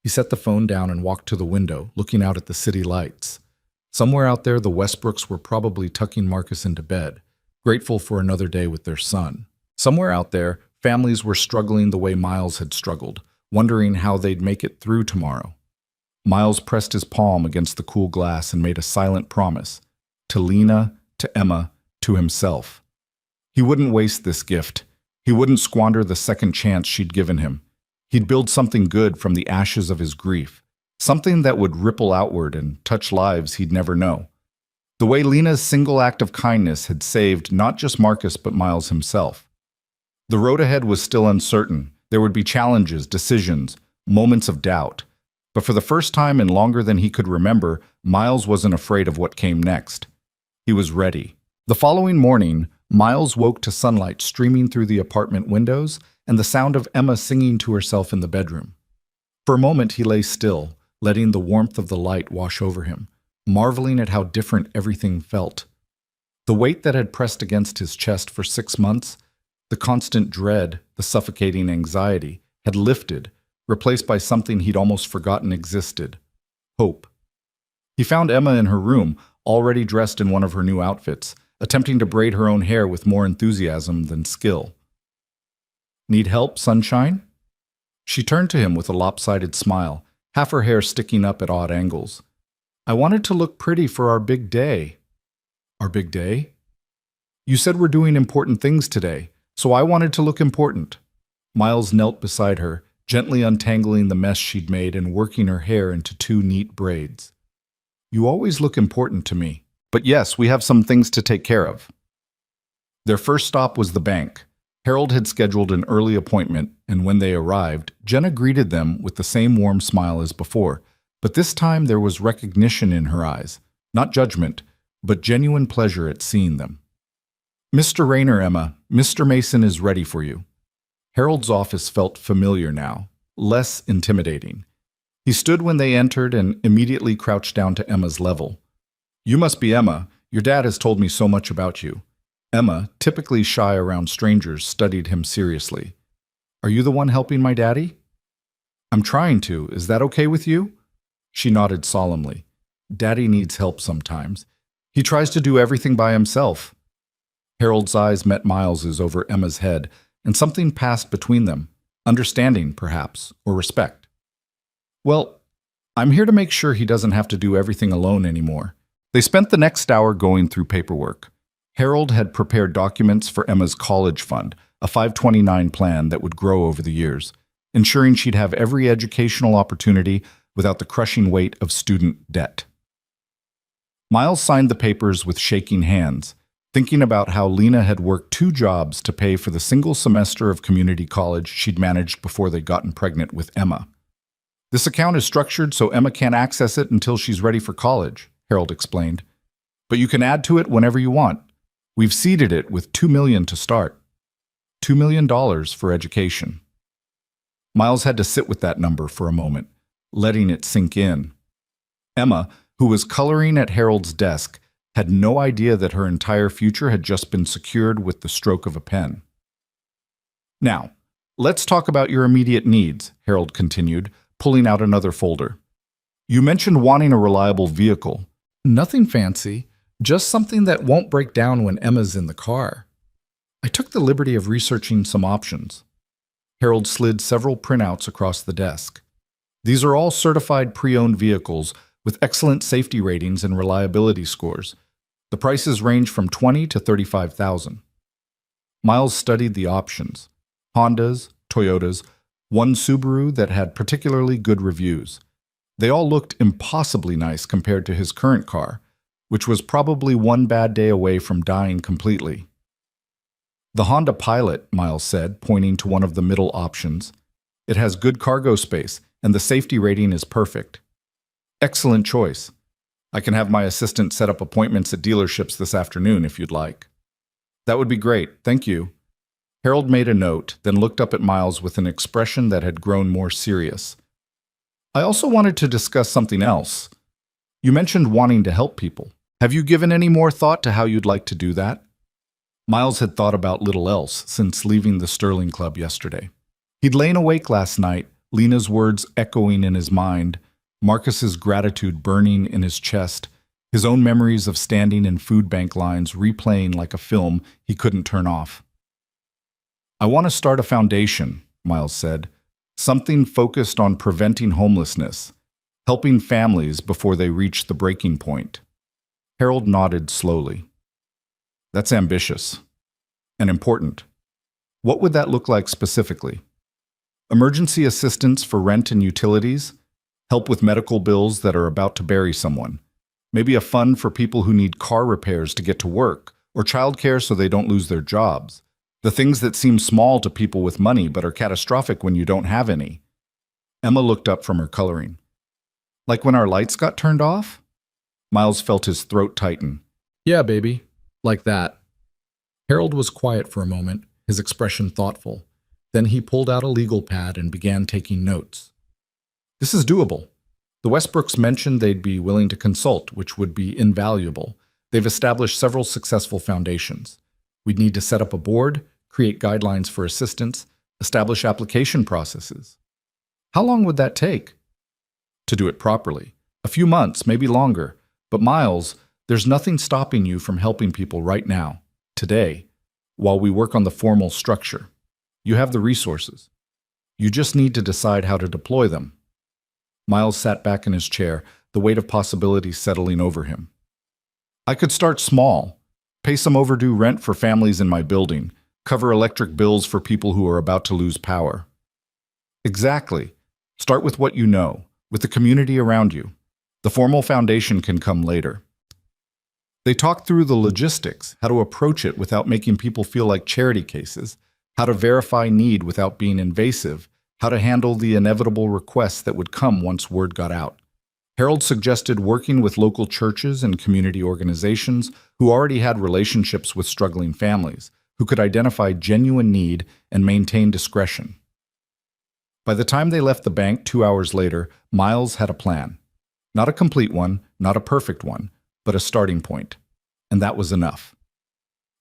He set the phone down and walked to the window, looking out at the city lights. Somewhere out there, the Westbrooks were probably tucking Marcus into bed, grateful for another day with their son. Somewhere out there, families were struggling the way Miles had struggled, wondering how they'd make it through tomorrow. Miles pressed his palm against the cool glass and made a silent promise, to Lena, to Emma, to himself. He wouldn't waste this gift. He wouldn't squander the second chance she'd given him. He'd build something good from the ashes of his grief, something that would ripple outward and touch lives he'd never know. The way Lena's single act of kindness had saved not just Marcus but Miles himself. The road ahead was still uncertain. There would be challenges, decisions, moments of doubt. But for the first time in longer than he could remember, Miles wasn't afraid of what came next. He was ready. The following morning, Miles woke to sunlight streaming through the apartment windows and the sound of Emma singing to herself in the bedroom. For a moment he lay still, letting the warmth of the light wash over him, marveling at how different everything felt. The weight that had pressed against his chest for 6 months, the constant dread, the suffocating anxiety, had lifted, replaced by something he'd almost forgotten existed: hope. He found Emma in her room, already dressed in one of her new outfits, attempting to braid her own hair with more enthusiasm than skill. "Need help, sunshine?" She turned to him with a lopsided smile, half her hair sticking up at odd angles. "I wanted to look pretty for our big day." "Our big day?" "You said we're doing important things today, so I wanted to look important." Miles knelt beside her, gently untangling the mess she'd made and working her hair into 2 neat braids. "You always look important to me. But yes, we have some things to take care of." Their first stop was the bank. Harold had scheduled an early appointment, and when they arrived, Jenna greeted them with the same warm smile as before, but this time there was recognition in her eyes, not judgment, but genuine pleasure at seeing them. "Mr. Rayner, Emma, Mr. Mason is ready for you." Harold's office felt familiar now, less intimidating. He stood when they entered and immediately crouched down to Emma's level. "You must be Emma. Your dad has told me so much about you." Emma, typically shy around strangers, studied him seriously. "Are you the one helping my daddy?" "I'm trying to. Is that okay with you?" She nodded solemnly. "Daddy needs help sometimes. He tries to do everything by himself." Harold's eyes met Miles's over Emma's head, and something passed between them, understanding, perhaps, or respect. "Well, I'm here to make sure he doesn't have to do everything alone anymore." They spent the next hour going through paperwork. Harold had prepared documents for Emma's college fund, a 529 plan that would grow over the years, ensuring she'd have every educational opportunity without the crushing weight of student debt. Miles signed the papers with shaking hands, thinking about how Lena had worked 2 jobs to pay for the single semester of community college she'd managed before they'd gotten pregnant with Emma. "This account is structured so Emma can't access it until she's ready for college," Harold explained. "But you can add to it whenever you want. We've seeded it with $2 million to start. $2 million for education." Miles had to sit with that number for a moment, letting it sink in. Emma, who was coloring at Harold's desk, had no idea that her entire future had just been secured with the stroke of a pen. "Now, let's talk about your immediate needs," Harold continued, pulling out another folder. "You mentioned wanting a reliable vehicle." "Nothing fancy. Just something that won't break down when Emma's in the car." I took the liberty of researching some options. Harold slid several printouts across the desk. "These are all certified pre-owned vehicles with excellent safety ratings and reliability scores. The prices range from $20,000 to $35,000. Miles studied the options: Hondas, Toyotas, one Subaru that had particularly good reviews. They all looked impossibly nice compared to his current car, which was probably one bad day away from dying completely. The Honda Pilot, Miles said, pointing to one of the middle options. It has good cargo space, and the safety rating is perfect. Excellent choice. I can have my assistant set up appointments at dealerships this afternoon if you'd like. That would be great, thank you. Harold made a note, then looked up at Miles with an expression that had grown more serious. I also wanted to discuss something else. You mentioned wanting to help people. Have you given any more thought to how you'd like to do that? Miles had thought about little else since leaving the Sterling Club yesterday. He'd lain awake last night, Lena's words echoing in his mind, Marcus's gratitude burning in his chest, his own memories of standing in food bank lines replaying like a film he couldn't turn off. I want to start a foundation, Miles said, something focused on preventing homelessness, helping families before they reach the breaking point. Harold nodded slowly. That's ambitious and important. What would that look like specifically? Emergency assistance for rent and utilities, help with medical bills that are about to bury someone, maybe a fund for people who need car repairs to get to work, or childcare so they don't lose their jobs. The things that seem small to people with money but are catastrophic when you don't have any. Emma looked up from her coloring. Like when our lights got turned off? Miles felt his throat tighten. Yeah, baby. Like that. Harold was quiet for a moment, his expression thoughtful. Then he pulled out a legal pad and began taking notes. This is doable. The Westbrooks mentioned they'd be willing to consult, which would be invaluable. They've established several successful foundations. We'd need to set up a board, create guidelines for assistance, establish application processes. How long would that take? To do it properly. A few months, maybe longer. But Miles, there's nothing stopping you from helping people right now, today, while we work on the formal structure. You have the resources. You just need to decide how to deploy them. Miles sat back in his chair, the weight of possibilities settling over him. I could start small, pay some overdue rent for families in my building, cover electric bills for people who are about to lose power. Exactly. Start with what you know, with the community around you. The formal foundation can come later. They talked through the logistics, how to approach it without making people feel like charity cases, how to verify need without being invasive, how to handle the inevitable requests that would come once word got out. Harold suggested working with local churches and community organizations who already had relationships with struggling families, who could identify genuine need and maintain discretion. By the time they left the bank 2 hours later, Miles had a plan. Not a complete one, not a perfect one, but a starting point. And that was enough.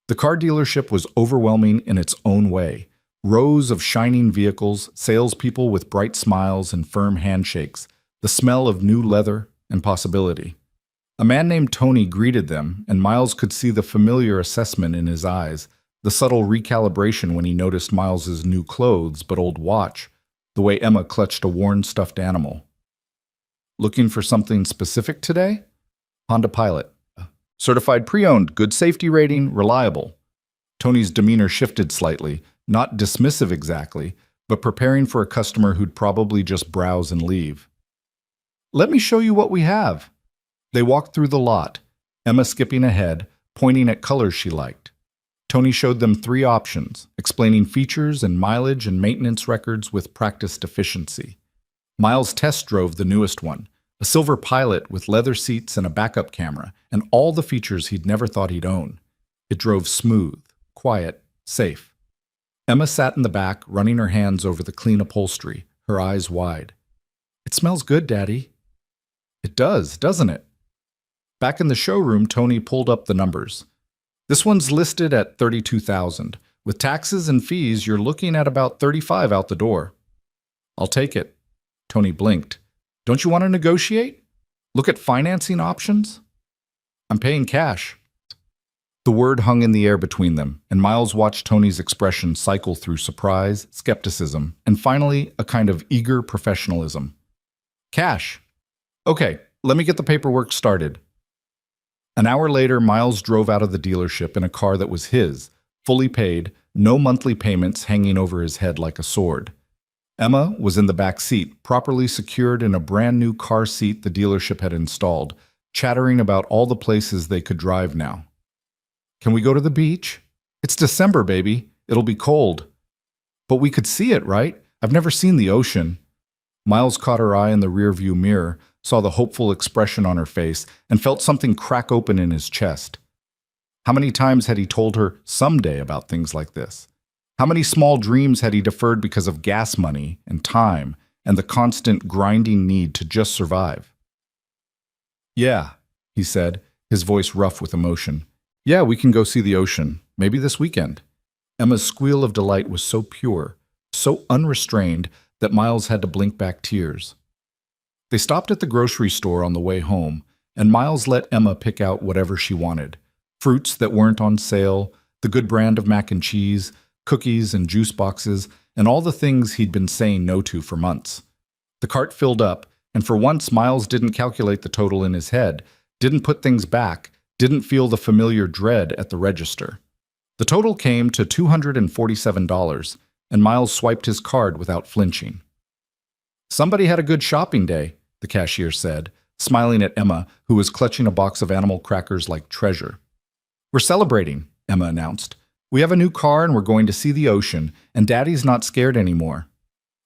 The car dealership was overwhelming in its own way. Rows of shining vehicles, salespeople with bright smiles and firm handshakes, the smell of new leather and possibility. A man named Tony greeted them, and Miles could see the familiar assessment in his eyes, the subtle recalibration when he noticed Miles's new clothes but old watch, the way Emma clutched a worn stuffed animal. Looking for something specific today? Honda Pilot. Certified pre-owned, good safety rating, reliable. Tony's demeanor shifted slightly, not dismissive exactly, but preparing for a customer who'd probably just browse and leave. Let me show you what we have. They walked through the lot, Emma skipping ahead, pointing at colors she liked. Tony showed them 3 options, explaining features and mileage and maintenance records with practiced efficiency. Miles test drove the newest one, a silver Pilot with leather seats and a backup camera, and all the features he'd never thought he'd own. It drove smooth, quiet, safe. Emma sat in the back, running her hands over the clean upholstery, her eyes wide. It smells good, Daddy. It does, doesn't it? Back in the showroom, Tony pulled up the numbers. This one's listed at $32,000. With taxes and fees, you're looking at about $35,000 out the door. I'll take it. Tony blinked. Don't you want to negotiate? Look at financing options? I'm paying cash. The word hung in the air between them, and Miles watched Tony's expression cycle through surprise, skepticism, and finally a kind of eager professionalism. Cash. Okay, let me get the paperwork started. An hour later, Miles drove out of the dealership in a car that was his, fully paid, no monthly payments hanging over his head like a sword. Emma was in the back seat, properly secured in a brand new car seat the dealership had installed, chattering about all the places they could drive now. "Can we go to the beach? It's December, baby. It'll be cold." "But we could see it, right? I've never seen the ocean." Miles caught her eye in the rearview mirror, saw the hopeful expression on her face, and felt something crack open in his chest. How many times had he told her someday about things like this? How many small dreams had he deferred because of gas money and time and the constant grinding need to just survive? "Yeah," he said, his voice rough with emotion. "Yeah, we can go see the ocean, maybe this weekend." Emma's squeal of delight was so pure, so unrestrained, that Miles had to blink back tears. They stopped at the grocery store on the way home, and Miles let Emma pick out whatever she wanted. Fruits that weren't on sale, the good brand of mac and cheese, cookies and juice boxes, and all the things he'd been saying no to for months. The cart filled up, and for once Miles didn't calculate the total in his head, didn't put things back, didn't feel the familiar dread at the register. The total came to $247, and Miles swiped his card without flinching. "Somebody had a good shopping day," the cashier said, smiling at Emma, who was clutching a box of animal crackers like treasure. "We're celebrating," Emma announced. "We have a new car and we're going to see the ocean, and Daddy's not scared anymore."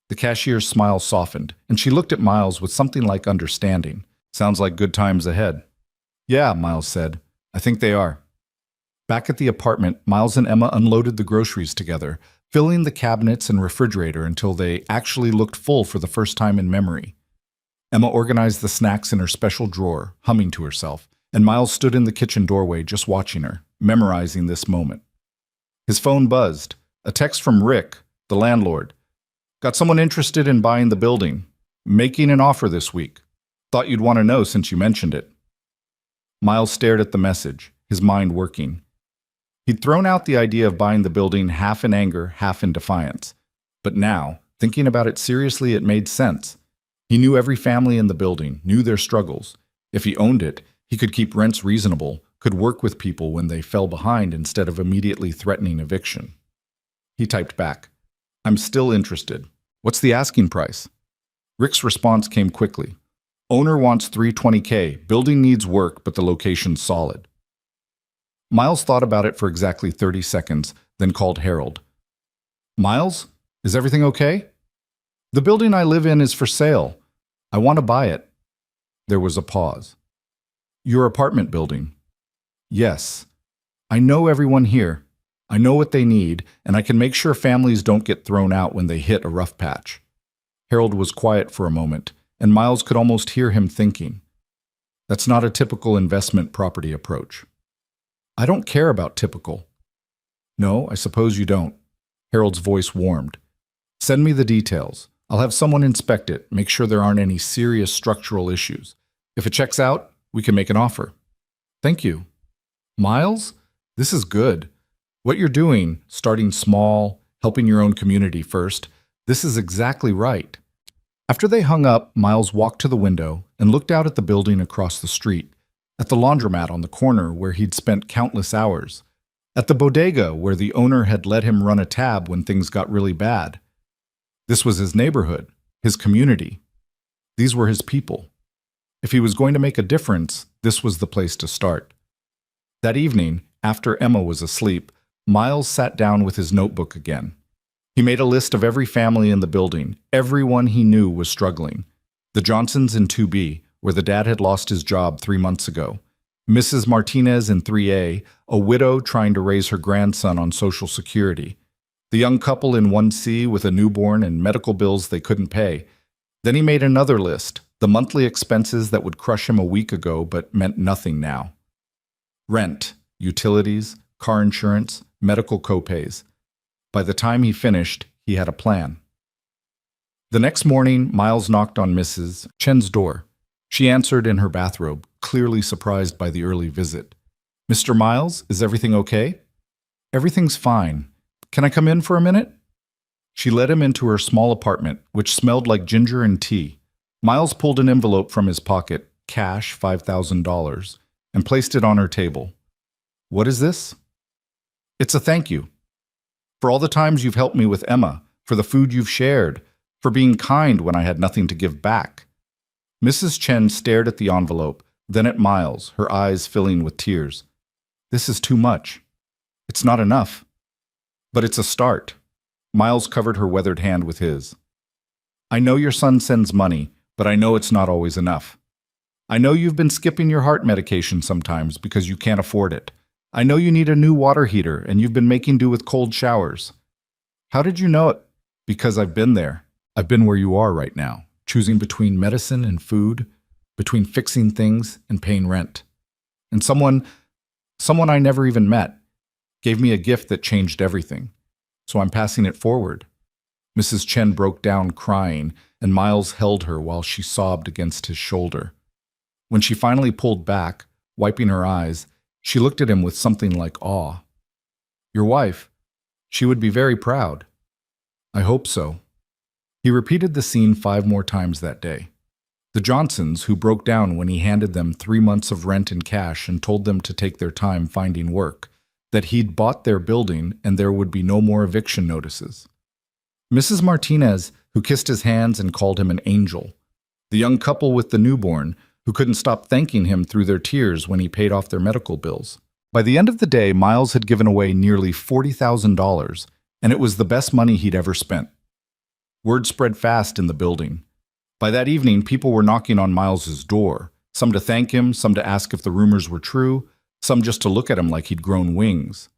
The cashier's smile softened, and she looked at Miles with something like understanding. "Sounds like good times ahead." "Yeah," Miles said. "I think they are." Back at the apartment, Miles and Emma unloaded the groceries together, filling the cabinets and refrigerator until they actually looked full for the first time in memory. Emma organized the snacks in her special drawer, humming to herself, and Miles stood in the kitchen doorway just watching her, memorizing this moment. His phone buzzed. A text from Rick, the landlord. "Got someone interested in buying the building. Making an offer this week. Thought you'd want to know since you mentioned it." Miles stared at the message, his mind working. He'd thrown out the idea of buying the building half in anger, half in defiance. But now, thinking about it seriously, it made sense. He knew every family in the building, knew their struggles. If he owned it, he could keep rents reasonable, could work with people when they fell behind instead of immediately threatening eviction. He typed back, "I'm still interested. What's the asking price?" Rick's response came quickly. "Owner wants $320K. Building needs work, but the location's solid." Miles thought about it for exactly 30 seconds, then called Harold. "Miles, is everything okay?" "The building I live in is for sale. I want to buy it." There was a pause. "Your apartment building?" "Yes. I know everyone here. I know what they need, and I can make sure families don't get thrown out when they hit a rough patch." Harold was quiet for a moment, and Miles could almost hear him thinking. That's not a typical investment property approach. "I don't care about typical." "No, I suppose you don't." Harold's voice warmed. "Send me the details. I'll have someone inspect it, make sure there aren't any serious structural issues. If it checks out, we can make an offer." "Thank you." "Miles, this is good. What you're doing, starting small, helping your own community first, this is exactly right." After they hung up, Miles walked to the window and looked out at the building across the street, at the laundromat on the corner where he'd spent countless hours, at the bodega where the owner had let him run a tab when things got really bad. This was his neighborhood, his community. These were his people. If he was going to make a difference, this was the place to start. That evening, after Emma was asleep, Miles sat down with his notebook again. He made a list of every family in the building. Everyone he knew was struggling. The Johnsons in 2B, where the dad had lost his job 3 months ago. Mrs. Martinez in 3A, a widow trying to raise her grandson on Social Security. The young couple in 1C with a newborn and medical bills they couldn't pay. Then he made another list, the monthly expenses that would crush him a week ago but meant nothing now. Rent, utilities, car insurance, medical copays. By the time he finished, he had a plan. The next morning, Miles knocked on Mrs. Chen's door. She answered in her bathrobe, clearly surprised by the early visit. "Mr. Miles, is everything okay?" "Everything's fine. Can I come in for a minute?" She led him into her small apartment, which smelled like ginger and tea. Miles pulled an envelope from his pocket, cash $5,000, and placed it on her table. What is this? It's a thank you. For all the times you've helped me with Emma, for the food you've shared, for being kind when I had nothing to give back. Mrs. Chen stared at the envelope, then at Miles, her eyes filling with tears. This is too much. It's not enough. But it's a start. Miles covered her weathered hand with his. I know your son sends money, but I know it's not always enough. I know you've been skipping your heart medication sometimes because you can't afford it. I know you need a new water heater and you've been making do with cold showers. How did you know it? Because I've been there. I've been where you are right now, choosing between medicine and food, between fixing things and paying rent. And someone I never even met, gave me a gift that changed everything. So I'm passing it forward. Mrs. Chen broke down crying, and Miles held her while she sobbed against his shoulder. When she finally pulled back, wiping her eyes, she looked at him with something like awe. Your wife, she would be very proud. I hope so. He repeated the scene 5 more times that day. The Johnsons, who broke down when he handed them 3 months of rent in cash and told them to take their time finding work, that he'd bought their building and there would be no more eviction notices. Mrs. Martinez, who kissed his hands and called him an angel. The young couple with the newborn, who couldn't stop thanking him through their tears when he paid off their medical bills. By the end of the day, Miles had given away nearly $40,000, and it was the best money he'd ever spent. Word spread fast in the building. By that evening, people were knocking on Miles's door, some to thank him, some to ask if the rumors were true, some just to look at him like he'd grown wings.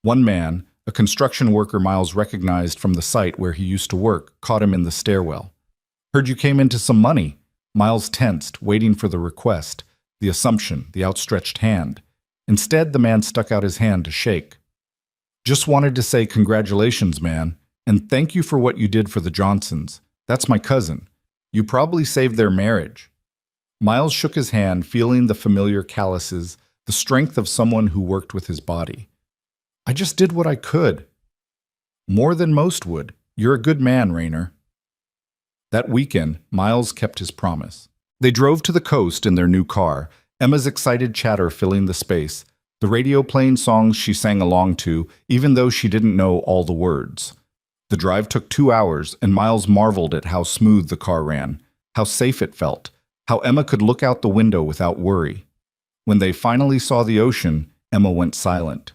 One man, a construction worker Miles recognized from the site where he used to work, caught him in the stairwell. Heard you came into some money. Miles tensed, waiting for the request, the assumption, the outstretched hand. Instead, the man stuck out his hand to shake. Just wanted to say congratulations, man, and thank you for what you did for the Johnsons. That's my cousin. You probably saved their marriage. Miles shook his hand, feeling the familiar calluses, the strength of someone who worked with his body. I just did what I could. More than most would. You're a good man, Rayner. That weekend, Miles kept his promise. They drove to the coast in their new car, Emma's excited chatter filling the space, the radio playing songs she sang along to, even though she didn't know all the words. The drive took 2 hours, and Miles marveled at how smooth the car ran, how safe it felt, how Emma could look out the window without worry. When they finally saw the ocean, Emma went silent.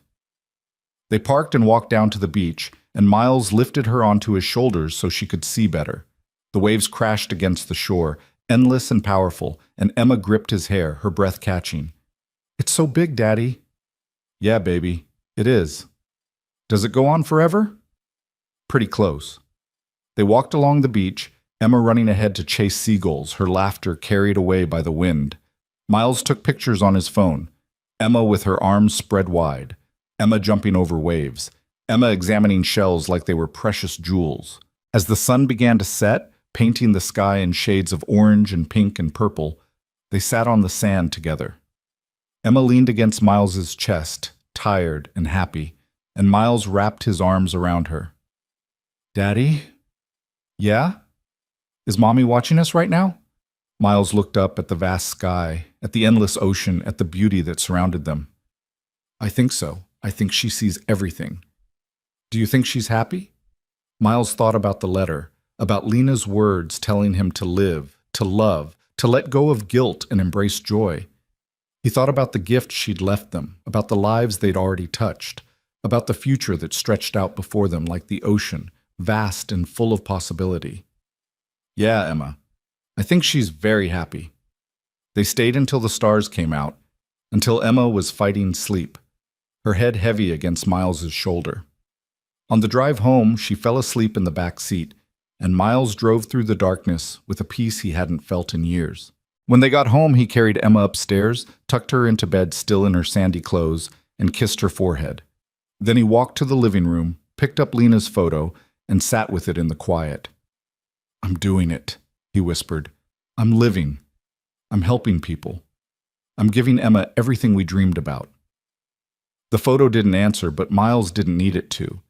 They parked and walked down to the beach, and Miles lifted her onto his shoulders so she could see better. The waves crashed against the shore, endless and powerful, and Emma gripped his hair, her breath catching. It's so big, Daddy. Yeah, baby, it is. Does it go on forever? Pretty close. They walked along the beach, Emma running ahead to chase seagulls, her laughter carried away by the wind. Miles took pictures on his phone. Emma with her arms spread wide. Emma jumping over waves. Emma examining shells like they were precious jewels. As the sun began to set, painting the sky in shades of orange and pink and purple, they sat on the sand together. Emma leaned against Miles's chest, tired and happy, and Miles wrapped his arms around her. Daddy? Yeah? Is Mommy watching us right now? Miles looked up at the vast sky, at the endless ocean, at the beauty that surrounded them. I think so. I think she sees everything. Do you think she's happy? Miles thought about the letter, about Lena's words telling him to live, to love, to let go of guilt and embrace joy. He thought about the gift she'd left them, about the lives they'd already touched, about the future that stretched out before them like the ocean, vast and full of possibility. Yeah, Emma. I think she's very happy. They stayed until the stars came out, until Emma was fighting sleep, her head heavy against Miles's shoulder. On the drive home, she fell asleep in the back seat, and Miles drove through the darkness with a peace he hadn't felt in years. When they got home, he carried Emma upstairs, tucked her into bed still in her sandy clothes, and kissed her forehead. Then he walked to the living room, picked up Lena's photo, and sat with it in the quiet. I'm doing it, he whispered. I'm living. I'm helping people. I'm giving Emma everything we dreamed about. The photo didn't answer, but Miles didn't need it to.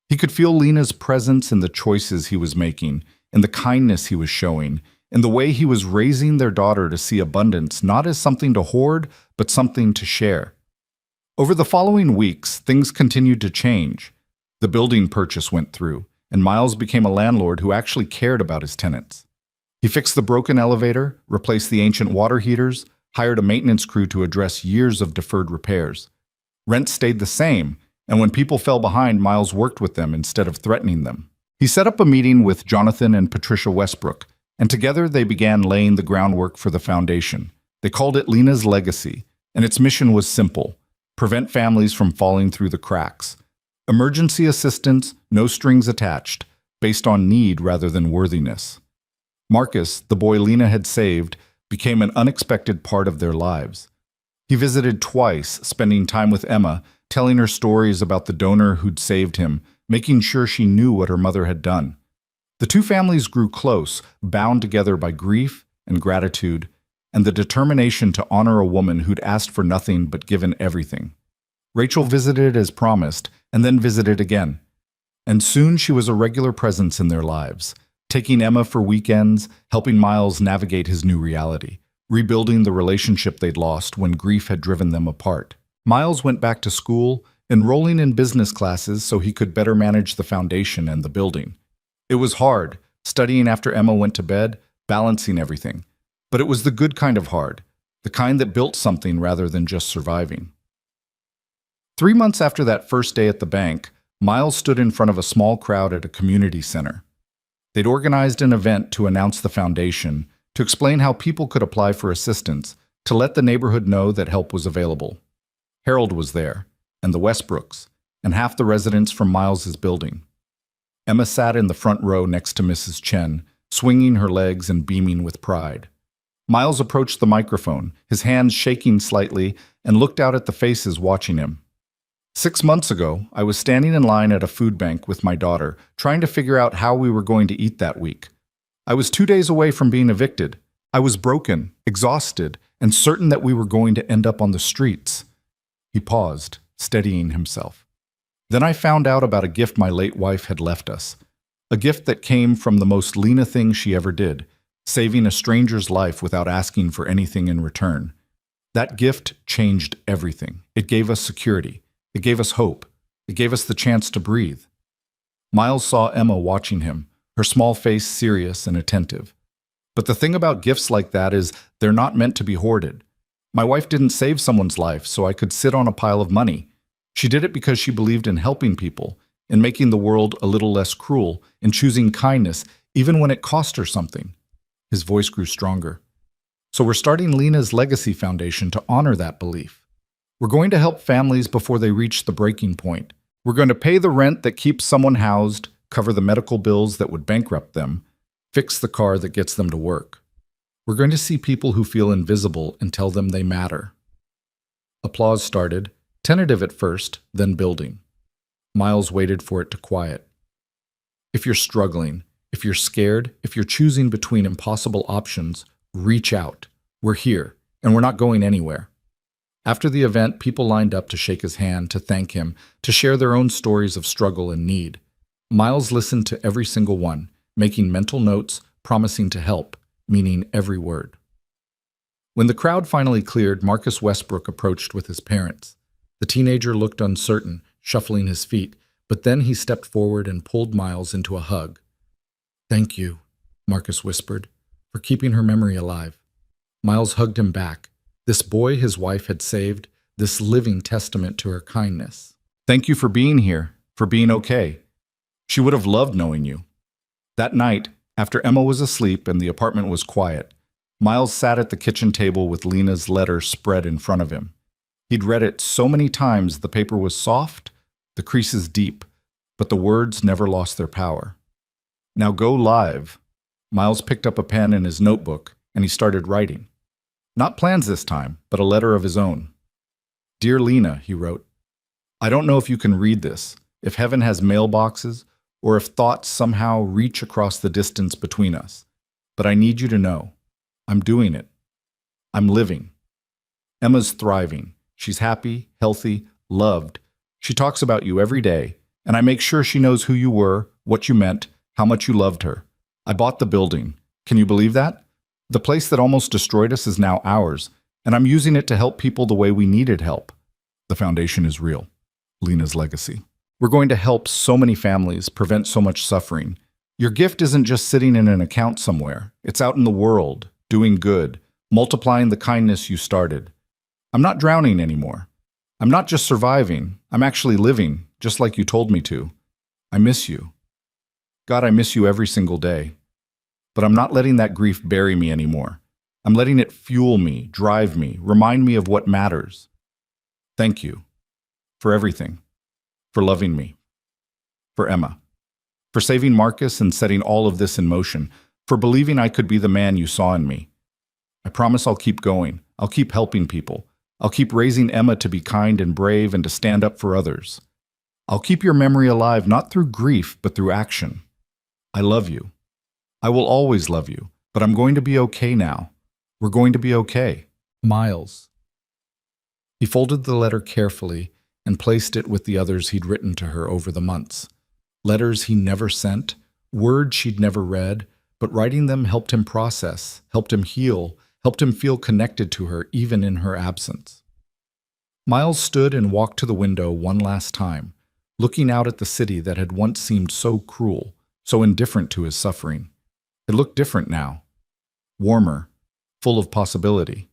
He could feel Lena's presence in the choices he was making, in the kindness he was showing, in the way he was raising their daughter to see abundance not as something to hoard, but something to share. Over the following weeks, things continued to change. The building purchase went through, and Miles became a landlord who actually cared about his tenants. He fixed the broken elevator, replaced the ancient water heaters, hired a maintenance crew to address years of deferred repairs. Rent stayed the same, and when people fell behind, Miles worked with them instead of threatening them. He set up a meeting with Jonathan and Patricia Westbrook, and together they began laying the groundwork for the foundation. They called it Lena's Legacy, and its mission was simple: prevent families from falling through the cracks. Emergency assistance, no strings attached, based on need rather than worthiness. Marcus, the boy Lena had saved, became an unexpected part of their lives. He visited twice, spending time with Emma, telling her stories about the donor who'd saved him, making sure she knew what her mother had done. The two families grew close, bound together by grief and gratitude, and the determination to honor a woman who'd asked for nothing but given everything. Rachel visited as promised, and then visited again. And soon she was a regular presence in their lives, taking Emma for weekends, helping Miles navigate his new reality, rebuilding the relationship they'd lost when grief had driven them apart. Miles went back to school, enrolling in business classes so he could better manage the foundation and the building. It was hard, studying after Emma went to bed, balancing everything. But it was the good kind of hard, the kind that built something rather than just surviving. 3 months after that first day at the bank, Miles stood in front of a small crowd at a community center. They'd organized an event to announce the foundation, to explain how people could apply for assistance, to let the neighborhood know that help was available. Harold was there, and the Westbrooks, and half the residents from Miles's building. Emma sat in the front row next to Mrs. Chen, swinging her legs and beaming with pride. Miles approached the microphone, his hands shaking slightly, and looked out at the faces watching him. 6 months ago, I was standing in line at a food bank with my daughter, trying to figure out how we were going to eat that week. I was 2 days away from being evicted. I was broken, exhausted, and certain that we were going to end up on the streets. He paused, steadying himself. Then I found out about a gift my late wife had left us. A gift that came from the most Lena thing she ever did, saving a stranger's life without asking for anything in return. That gift changed everything. It gave us security. It gave us hope. It gave us the chance to breathe. Miles saw Emma watching him, her small face serious and attentive. But the thing about gifts like that is they're not meant to be hoarded. My wife didn't save someone's life so I could sit on a pile of money. She did it because she believed in helping people, in making the world a little less cruel, in choosing kindness, even when it cost her something. His voice grew stronger. So we're starting Lena's Legacy Foundation to honor that belief. We're going to help families before they reach the breaking point. We're going to pay the rent that keeps someone housed, cover the medical bills that would bankrupt them, fix the car that gets them to work. We're going to see people who feel invisible and tell them they matter. Applause started, tentative at first, then building. Miles waited for it to quiet. If you're struggling, if you're scared, if you're choosing between impossible options, reach out. We're here, and we're not going anywhere. After the event, people lined up to shake his hand, to thank him, to share their own stories of struggle and need. Miles listened to every single one, making mental notes, promising to help, meaning every word. When the crowd finally cleared, Marcus Westbrook approached with his parents. The teenager looked uncertain, shuffling his feet, but then he stepped forward and pulled Miles into a hug. "Thank you," Marcus whispered, "for keeping her memory alive." Miles hugged him back. This boy his wife had saved, this living testament to her kindness. "Thank you for being here, for being okay. She would have loved knowing you." That night, after Emma was asleep and the apartment was quiet, Miles sat at the kitchen table with Lena's letter spread in front of him. He'd read it so many times the paper was soft, the creases deep, but the words never lost their power. "Now go live." Miles picked up a pen in his notebook and he started writing. Not plans this time, but a letter of his own. "Dear Lena," he wrote, "I don't know if you can read this, if heaven has mailboxes, or if thoughts somehow reach across the distance between us. But I need you to know. I'm doing it. I'm living. Emma's thriving. She's happy, healthy, loved. She talks about you every day, and I make sure she knows who you were, what you meant, how much you loved her. I bought the building. Can you believe that? The place that almost destroyed us is now ours, and I'm using it to help people the way we needed help. The foundation is real. Lena's legacy. We're going to help so many families, prevent so much suffering. Your gift isn't just sitting in an account somewhere. It's out in the world, doing good, multiplying the kindness you started. I'm not drowning anymore. I'm not just surviving. I'm actually living, just like you told me to. I miss you. God, I miss you every single day. But I'm not letting that grief bury me anymore. I'm letting it fuel me, drive me, remind me of what matters. Thank you for everything, for loving me, for Emma, for saving Marcus and setting all of this in motion, for believing I could be the man you saw in me. I promise I'll keep going. I'll keep helping people. I'll keep raising Emma to be kind and brave and to stand up for others. I'll keep your memory alive, not through grief, but through action. I love you. I will always love you, but I'm going to be okay now. We're going to be okay. Miles. He folded the letter carefully and placed it with the others he'd written to her over the months. Letters he never sent, words she'd never read, but writing them helped him process, helped him heal, helped him feel connected to her even in her absence. Miles stood and walked to the window one last time, looking out at the city that had once seemed so cruel, so indifferent to his suffering. It looked different now, warmer, full of possibility.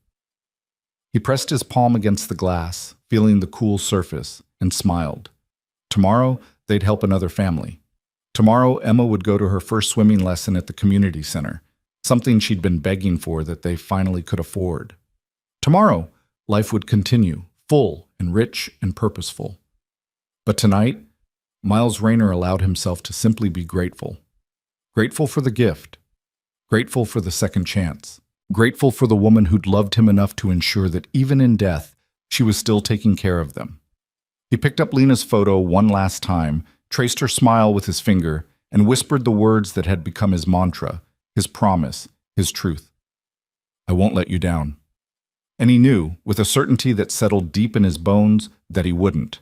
He pressed his palm against the glass, feeling the cool surface, and smiled. Tomorrow, they'd help another family. Tomorrow, Emma would go to her first swimming lesson at the community center, something she'd been begging for that they finally could afford. Tomorrow, life would continue, full and rich and purposeful. But tonight, Miles Rayner allowed himself to simply be grateful. Grateful for the gift. Grateful for the second chance. Grateful for the woman who'd loved him enough to ensure that even in death, she was still taking care of them. He picked up Lena's photo one last time, traced her smile with his finger, and whispered the words that had become his mantra, his promise, his truth. I won't let you down. And he knew, with a certainty that settled deep in his bones, that he wouldn't.